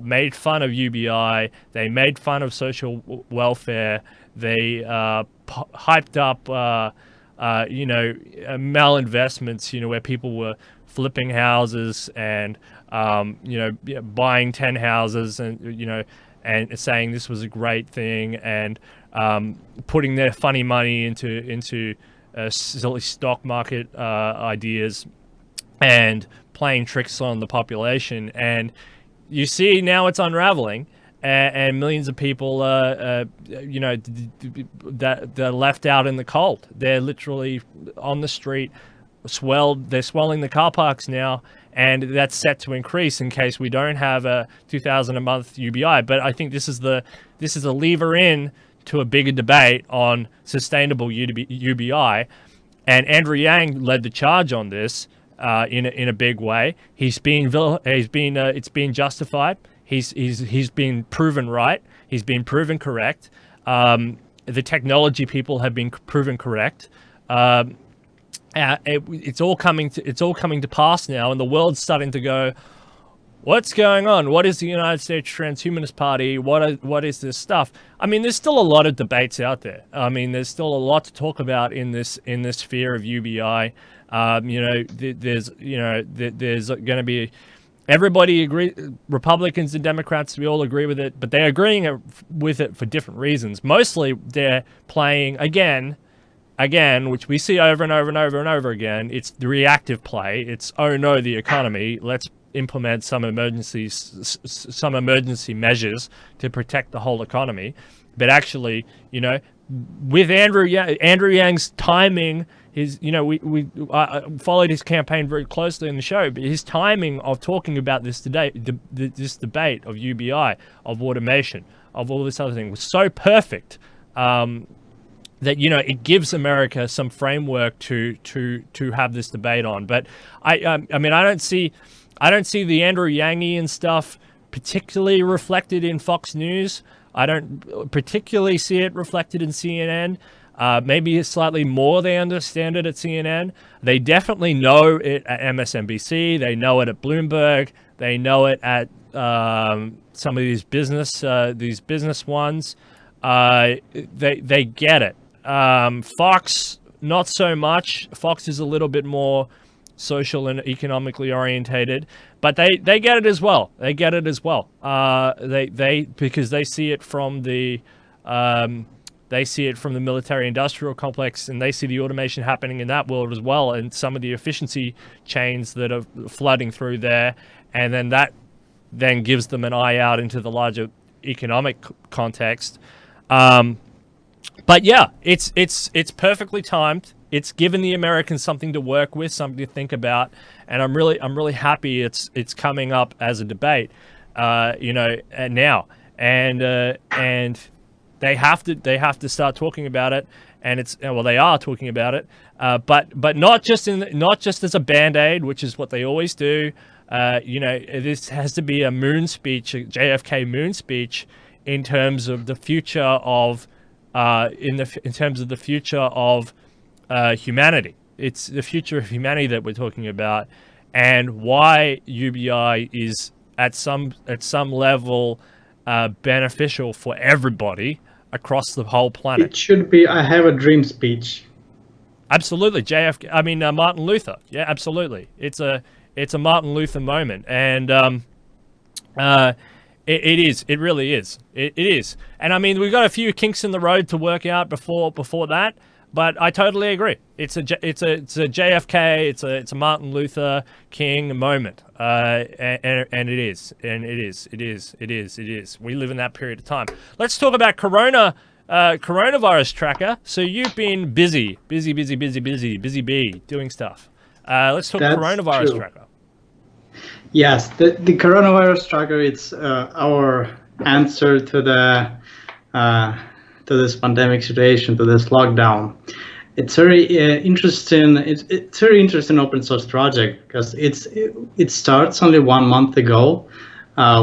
made fun of UBI. They made fun of social welfare. They hyped up, malinvestments, where people were flipping houses and, buying 10 houses and, and saying this was a great thing, and putting their funny money into silly stock market ideas and playing tricks on the population. And you see now it's unraveling, and millions of people, that they're left out in the cold. They're literally on the street, they're swelling the car parks now, and that's set to increase in case we don't have a 2,000 a month UBI. But I think this is a lever in to a bigger debate on sustainable UBI, and Andrew Yang led the charge on this in a big way. It's been justified. He's been proven right. He's been proven correct. The technology people have been proven correct. It's all coming to pass now, and the world's starting to go, what's going on? What is the United States Transhumanist Party? What is this stuff? I mean, there's still a lot of debates out there. I mean, there's still a lot to talk about in this sphere of UBI. There's going to be, everybody agree, Republicans and Democrats, we all agree with it, but they're agreeing with it for different reasons. Mostly, they're playing again, which we see over and over and over and over again. It's the reactive play. It's, oh no, the economy. Let's implement some emergency measures to protect the whole economy. But actually, with Andrew Yang's timing, we followed his campaign very closely in the show, but his timing of talking about this today, this debate of UBI, of automation, of all this other thing, was so perfect that it gives America some framework to have this debate on. But I mean, I don't see the Andrew Yangian stuff particularly reflected in Fox News. I don't particularly see it reflected in CNN. Maybe slightly more they understand it at CNN. They definitely know it at MSNBC. They know it at Bloomberg. They know it at some of these business ones. They get it. Fox, not so much. Fox is a little bit more social and economically orientated, but they get it as well. They get it as well. Because they see it from the military-industrial complex, and they see the automation happening in that world as well, and some of the efficiency chains that are flooding through there, and then that gives them an eye out into the larger economic context. But yeah, it's perfectly timed. It's given the Americans something to work with, something to think about, and I'm really happy it's coming up as a debate, now, and they have to start talking about it, and they are talking about it, but not just as a band-aid, which is what they always do. This has to be a moon speech, a JFK moon speech, in terms of the future of humanity. It's the future of humanity that we're talking about, and why UBI is at some level beneficial for everybody across the whole planet. It should be I have a dream speech. Absolutely, JFK. I mean, Martin Luther. Yeah, absolutely. It's a Martin Luther moment, and it is. It really is. It is. And I mean, we've got a few kinks in the road to work out before that. But I totally agree. It's a JFK. It's a Martin Luther King moment. And it is. We live in that period of time. Let's talk about coronavirus tracker. So you've been busy bee doing stuff. Let's talk coronavirus tracker. Yes, the coronavirus tracker. It's our answer to this pandemic situation, to this lockdown. It's very interesting. It's very interesting open source project because it starts only 1 month ago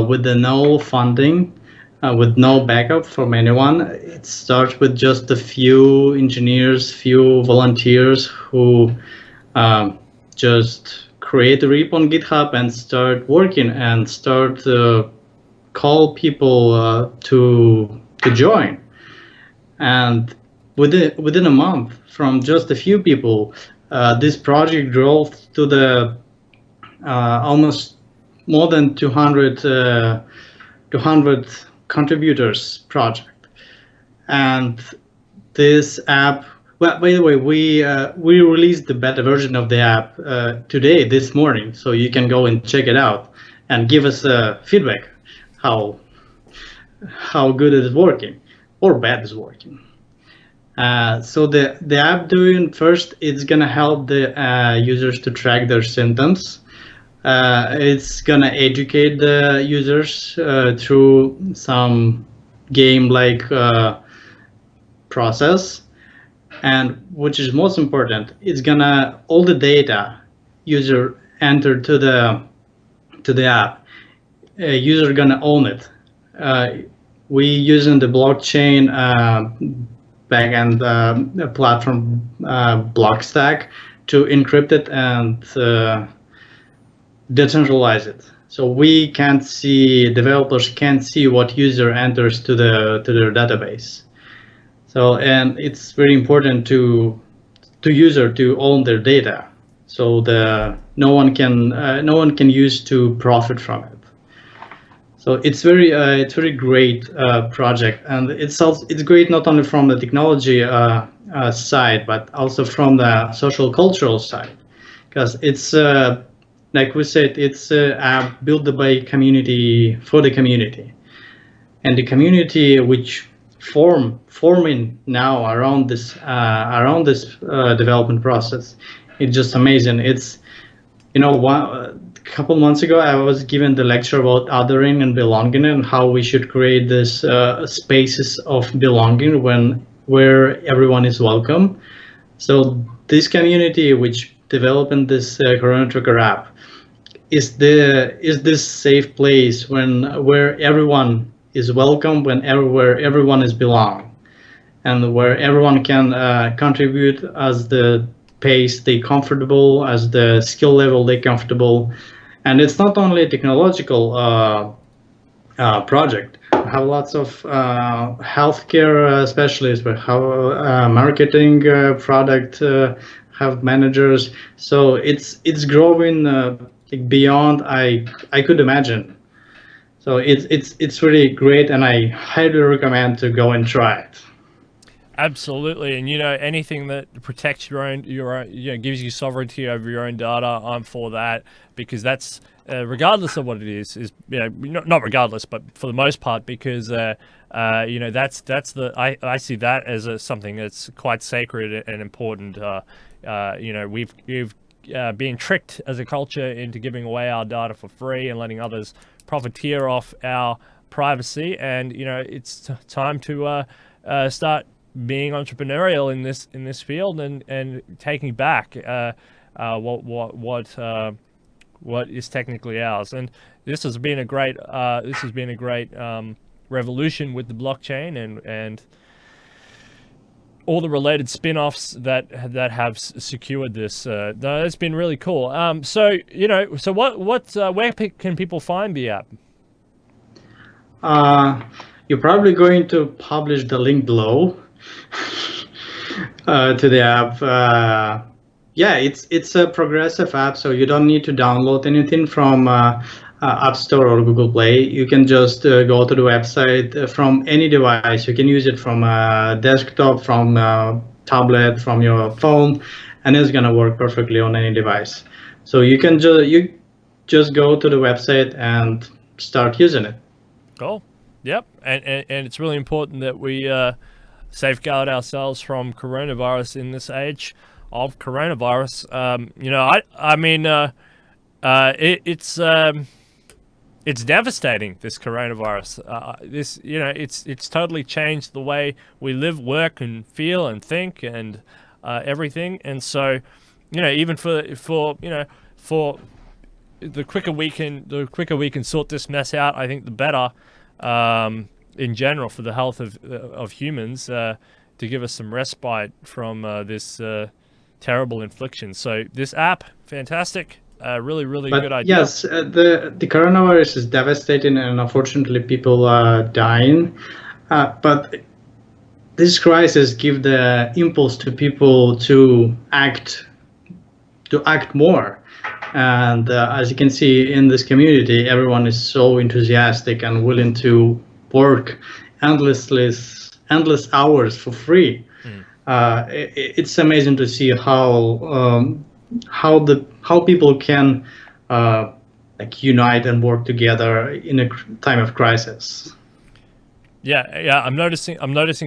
with no funding, with no backup from anyone. It starts with just a few engineers, few volunteers who just create a repo on GitHub and start working and start call people to join. And within a month, from just a few people, this project grew to the almost more than 200 contributors project. And this app, well, by the way, we released the beta version of the app today, this morning, so you can go and check it out and give us feedback how good it is working or bad is working. So the app doing first, it's gonna help the users to track their symptoms. It's gonna educate the users through some game-like process, and which is most important, it's gonna all the data user enter to the app. a user gonna own it. We using the blockchain backend platform Blockstack to encrypt it and decentralize it. So we can't see, developers can't see what user enters to their database. So, and it's very important to user to own their data. So no one can use to profit from it. So it's very great project, and it's great not only from the technology side, but also from the social cultural side, because it's like we said, it's a app built by community for the community, and the community which forming now around this development process. It's just amazing. It's a couple months ago, I was given the lecture about othering and belonging and how we should create this spaces of belonging where everyone is welcome. So this community which developing this Corona Tracker app is this safe place where everyone is welcome, where everyone is belong, and where everyone can contribute as the pace they comfortable, as the skill level they comfortable. And it's not only a technological project. We have lots of healthcare specialists, but have marketing product have managers. So it's growing beyond I could imagine. So it's really great, and I highly recommend to go and try it. Absolutely, and anything that protects your own, gives you sovereignty over your own data, I'm for that, because that's regardless of what it is not regardless, but for the most part, because that's I see that as something that's quite sacred and important. We've been tricked as a culture into giving away our data for free and letting others profiteer off our privacy, and it's time to start being entrepreneurial in this field and taking back what is technically ours. And this has been a great revolution with the blockchain and all the related spin-offs that have secured this. It's been really cool. So where can people find the app? You're probably going to publish the link below to the app. It's a progressive app, so you don't need to download anything from App Store or Google Play. You can just go to the website from any device. You can use it from a desktop, from a tablet, from your phone, and it's gonna work perfectly on any device. So you can just go to the website and start using it. Cool. Yep. And it's really important that we safeguard ourselves from coronavirus in this age of coronavirus. It's devastating, this coronavirus. It's totally changed the way we live, work, and feel, and think, and everything. And so, even for the quicker we can sort this mess out, I think the better. In general, for the health of humans, to give us some respite from this terrible infliction. So this app, fantastic. Really good idea. Yes, the coronavirus is devastating, and unfortunately people are dying. But this crisis gives the impulse to people to act more. And as you can see in this community, everyone is so enthusiastic and willing to work endless hours for free. It's amazing to see how people can unite and work together in a time of crisis. Yeah, I'm noticing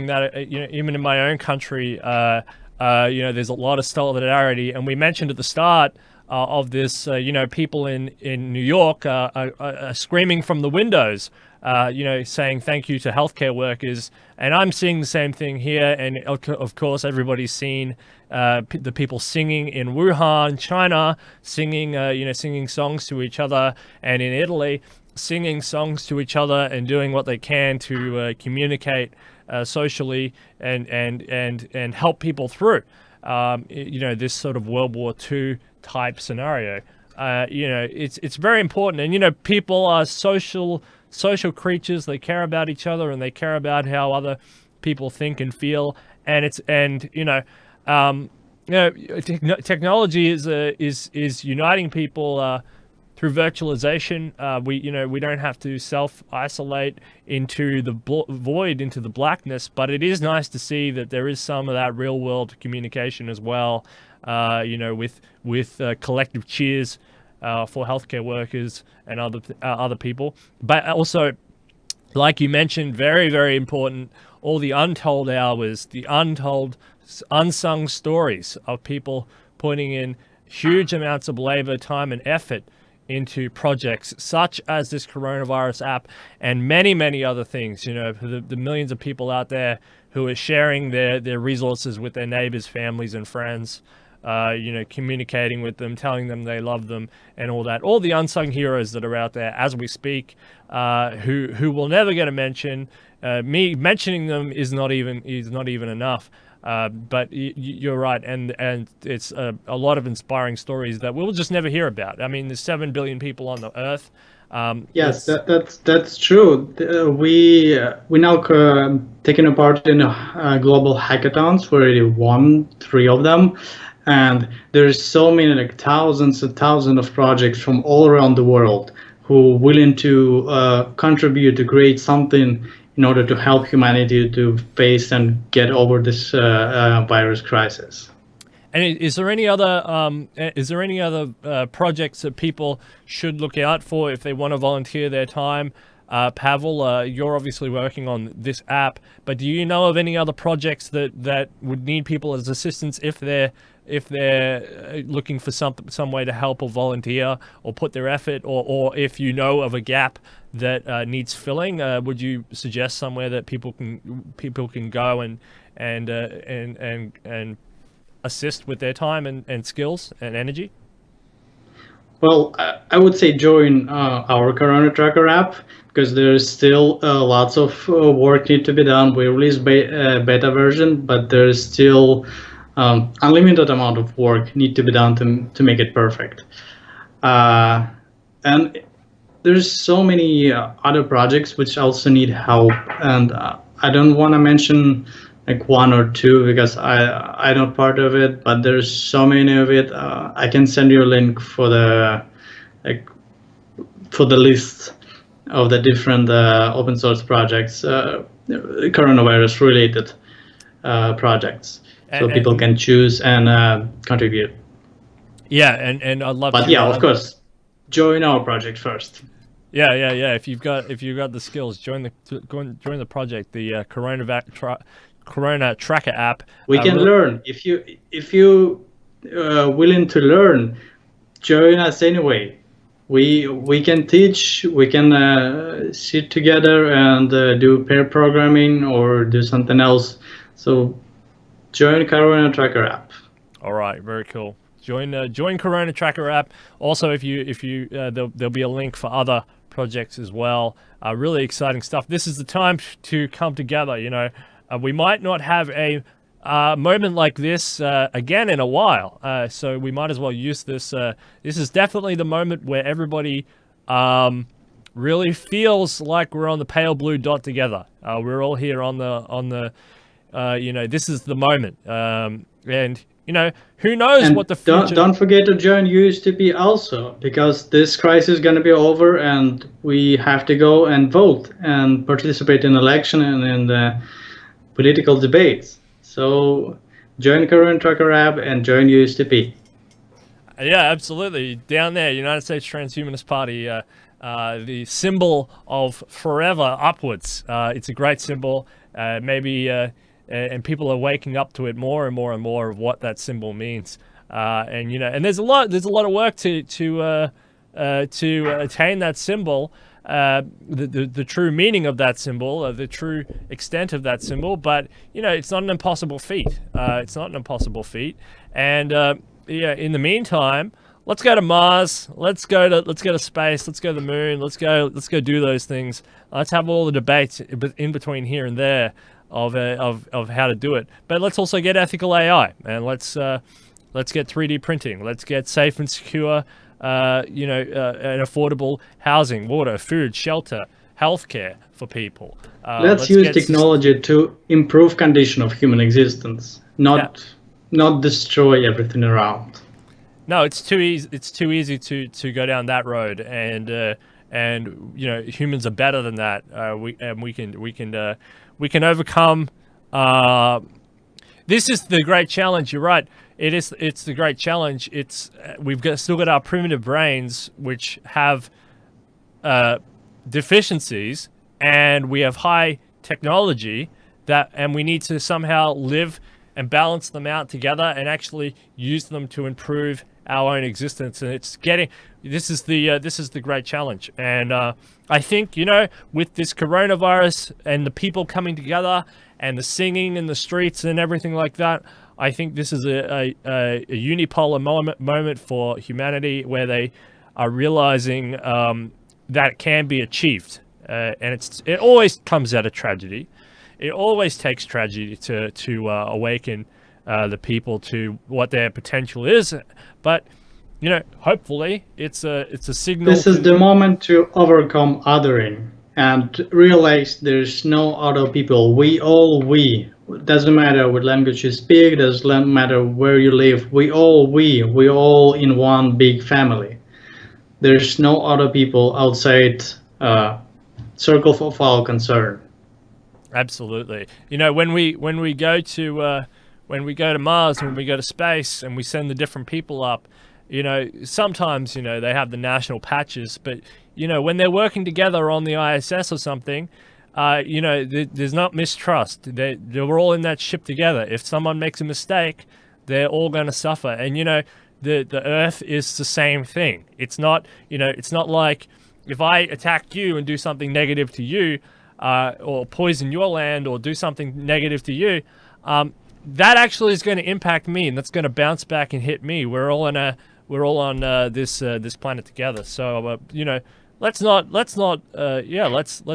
that even in my own country, there's a lot of solidarity, and we mentioned at the start of this, people in New York are screaming from the windows, saying thank you to healthcare workers. And I'm seeing the same thing here. And of course, everybody's seen the people singing in Wuhan, China, singing songs to each other, and in Italy. singing songs to each other and doing what they can to communicate socially and help people through this sort of World War II type scenario. It's very important, and people are social creatures. They care about each other and they care about how other people think and feel, technology is uniting people through virtualization. We don't have to self-isolate into the void, into the blackness, but it is nice to see that there is some of that real-world communication as well. With collective cheers for healthcare workers and other people, but also, like you mentioned, very, very important, all the untold hours, the unsung stories of people putting in huge amounts of labor, time, and effort into projects such as this coronavirus app and many, many other things. The millions of people out there who are sharing their resources with their neighbors, families, and friends, communicating with them, telling them they love them, and all that. All the unsung heroes that are out there as we speak, who will never get a mention. Me mentioning them is not even enough. But you're right, and it's a lot of inspiring stories that we'll just never hear about. I mean, there's 7 billion people on the earth. Yes, that's true. We now taking a part in global hackathons. We already won 3 of them, and there's so many, like thousands and thousands of projects from all around the world who are willing to contribute to create something in order to help humanity to face and get over this virus crisis. And is there any other projects that people should look out for if they want to volunteer their time? Pavel, you're obviously working on this app, but do you know of any other projects that would need people as assistance if they're looking for some way to help or volunteer or put their effort, or if you know of a gap that needs filling? Would you suggest somewhere that people can go and assist with their time and skills and energy? Well, I would say join our Corona Tracker app, because there's still lots of work need to be done. We released beta version, but there's still unlimited amount of work need to be done to make it perfect. And there's so many other projects which also need help, and I don't want to mention like 1 or 2 because I'm not part of it, but there's so many of it. I can send you a link for the list of the different open source projects, coronavirus related projects, so people can choose and contribute. Yeah, and I'd love. But yeah, of course, join our project first. Yeah. If you've got the skills, join the project, the Corona Tracker app. We can learn. If you willing to learn, join us anyway. We can teach. We can sit together and do pair programming or do something else. So join Corona Tracker app. All right, very cool. Join Corona Tracker app. Also, if you there'll be a link for other projects as well. Really exciting stuff. This is the time to come together. We might not have a moment like this again in a while, so we might as well use this. This is definitely the moment where everybody really feels like we're on the pale blue dot together. We're all here on the this is the moment, and who knows what the future. Don't forget to join USTP also, because this crisis is going to be over, and we have to go and vote and participate in election and in the political debates. So join Corona Tracker app and join USTP. Yeah, absolutely. Down there, United States Transhumanist-Party, the symbol of forever upwards. It's a great symbol. And people are waking up to it more and more and more of what that symbol means. And there's a lot of work to attain that symbol. The true meaning of that symbol, the true extent of that symbol, but it's not an impossible feat. And in the meantime, let's go to Mars. Let's go to space. Let's go to the moon. Let's go do those things. Let's have all the debates in between here and there of how to do it. But let's also get ethical AI, and let's get 3D printing. Let's get safe and secure, and affordable housing, water, food, shelter, healthcare for people. Let's use technology to improve condition of human existence, not destroy everything around. No, it's too easy. It's too easy to go down that road, and humans are better than that. We can overcome. This is the great challenge. You're right. It's the great challenge. We've still got our primitive brains, which have deficiencies, and we have high technology and we need to somehow live and balance them out together and actually use them to improve our own existence. And this is the great challenge. And I think, with this coronavirus and the people coming together and the singing in the streets and everything like that, I think this is a unipolar moment for humanity, where they are realizing that it can be achieved. And it always comes out of tragedy. It always takes tragedy to awaken the people to what their potential is. But hopefully it's a signal. This is the moment to overcome othering and realize there's no other people. We. Doesn't matter what language you speak. Doesn't matter where you live. We all in one big family. There's no other people outside circle of our concern. Absolutely. When we go to Mars, when we go to space, and we send the different people up, sometimes they have the national patches, but when they're working together on the ISS or something, there's not mistrust. We're all in that ship together. If someone makes a mistake, they're all going to suffer. And the Earth is the same thing. It's not like if I attack you and do something negative to you, or poison your land, or do something negative to you, that actually is going to impact me, and that's going to bounce back and hit me. We're all on this planet together. So let's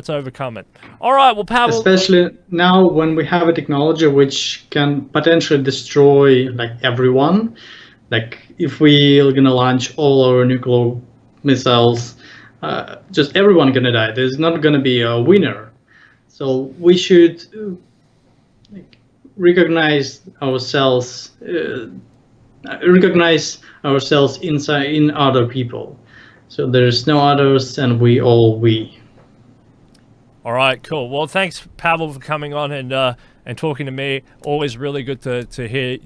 overcome it. All right, well, Pavel. Especially now when we have a technology which can potentially destroy everyone. Like if we're gonna launch all our nuclear missiles, just everyone gonna die. There's not gonna be a winner. So we should recognize ourselves inside in other people. So there's no others, and we. All right, cool. Well, thanks, Pavel, for coming on and talking to me. Always really good to hear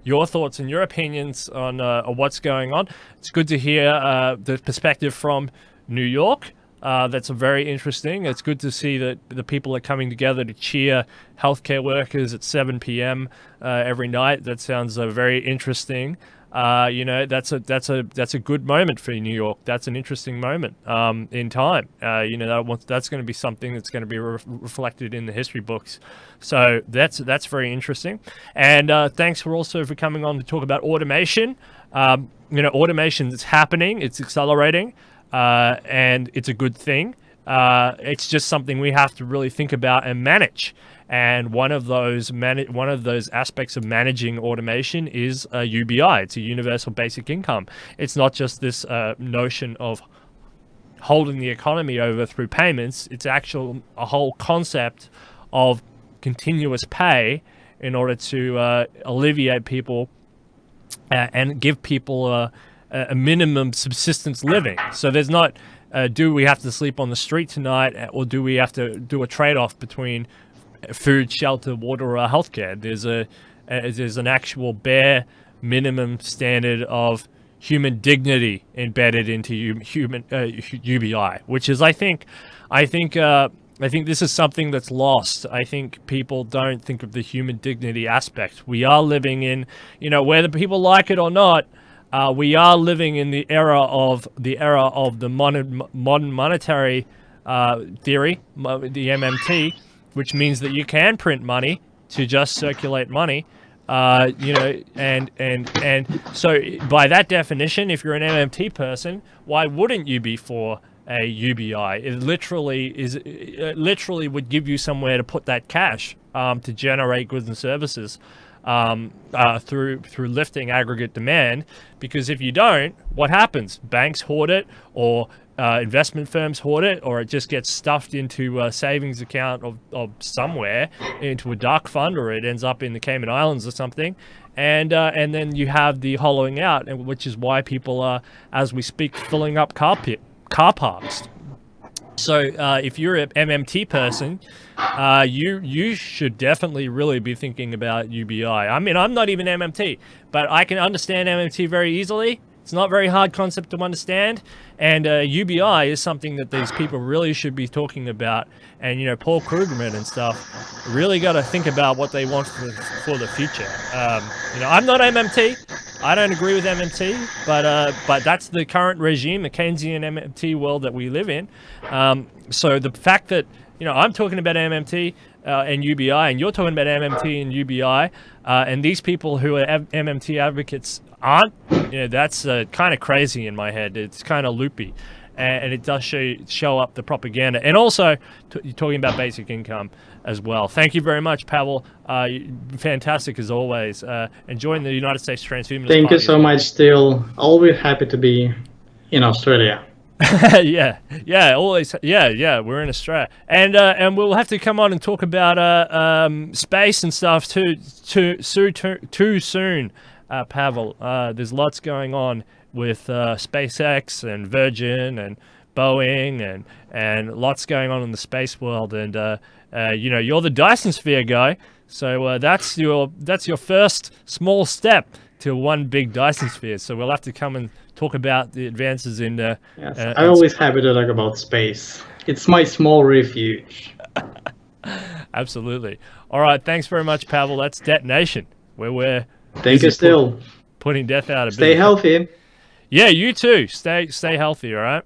your thoughts and your opinions on what's going on. It's good to hear the perspective from New York. That's very interesting. It's good to see that the people are coming together to cheer healthcare workers at 7 p.m. Every night. That sounds very interesting. That's a good moment for New York. That's an interesting moment in time. That's going to be something that's going to be reflected in the history books. So that's very interesting. And thanks for coming on to talk about automation. Automation is happening. It's accelerating. And it's a good thing. It's just something we have to really think about and manage. And one of those aspects of managing automation is UBI. It's a universal basic income. It's not just this notion of holding the economy over through payments. It's a whole concept of continuous pay in order to alleviate people and give people a minimum subsistence living. So there's not, do we have to sleep on the street tonight, or do we have to do a trade-off between food, shelter, water, or healthcare? There's an actual bare minimum standard of human dignity embedded into human UBI, which is, I think this is something that's lost. I think people don't think of the human dignity aspect. We are living in, whether people like it or not, we are living in the era of the modern monetary theory, the MMT, which means that you can print money to just circulate money, You know, and so by that definition, if you're an MMT person, why wouldn't you be for a UBI? It literally would give you somewhere to put that cash to generate goods and services through lifting aggregate demand. Because if you don't, what happens? Banks hoard it, or investment firms hoard it, or it just gets stuffed into a savings account of somewhere, into a dark fund, or it ends up in the Cayman Islands or something. And then you have the hollowing out, which is why people are, as we speak, filling up car parks. So if you're an MMT person, you should definitely really be thinking about UBI. I mean, I'm not even MMT, but I can understand MMT very easily. It's not a very hard concept to understand, and UBI is something that these people really should be talking about. And you know, Paul Krugman and stuff really got to think about what they want for the future. You know, I'm not MMT. I don't agree with MMT, but that's the current regime, the Keynesian MMT world that we live in. So the fact that, you know, I'm talking about MMT and UBI, and you're talking about MMT and UBI, and these people who are MMT advocates aren't, you know, that's kind of crazy in my head. It's kind of loopy, and it does show up the propaganda. And also, you're talking about basic income as well. Thank you very much, Pavel. Fantastic as always. Enjoying the United States Transhumanist Thank Party you so much, Still. Always happy to be in Australia. Always, we're in Australia, and we'll have to come on and talk about space and stuff too soon, Pavel. There's lots going on with SpaceX and Virgin and Boeing and lots going on in the space world, and you know, you're the Dyson Sphere guy, so that's your first small step to one big Dyson Sphere. So we'll have to come and talk about the advances in. Yes, I'm always happy to talk about space. It's my small refuge. Absolutely. All right. Thanks very much, Pavel. That's Detonation, where we're Thank you, Still. putting death out of Stay healthy. Yeah, you too. Stay healthy. All right.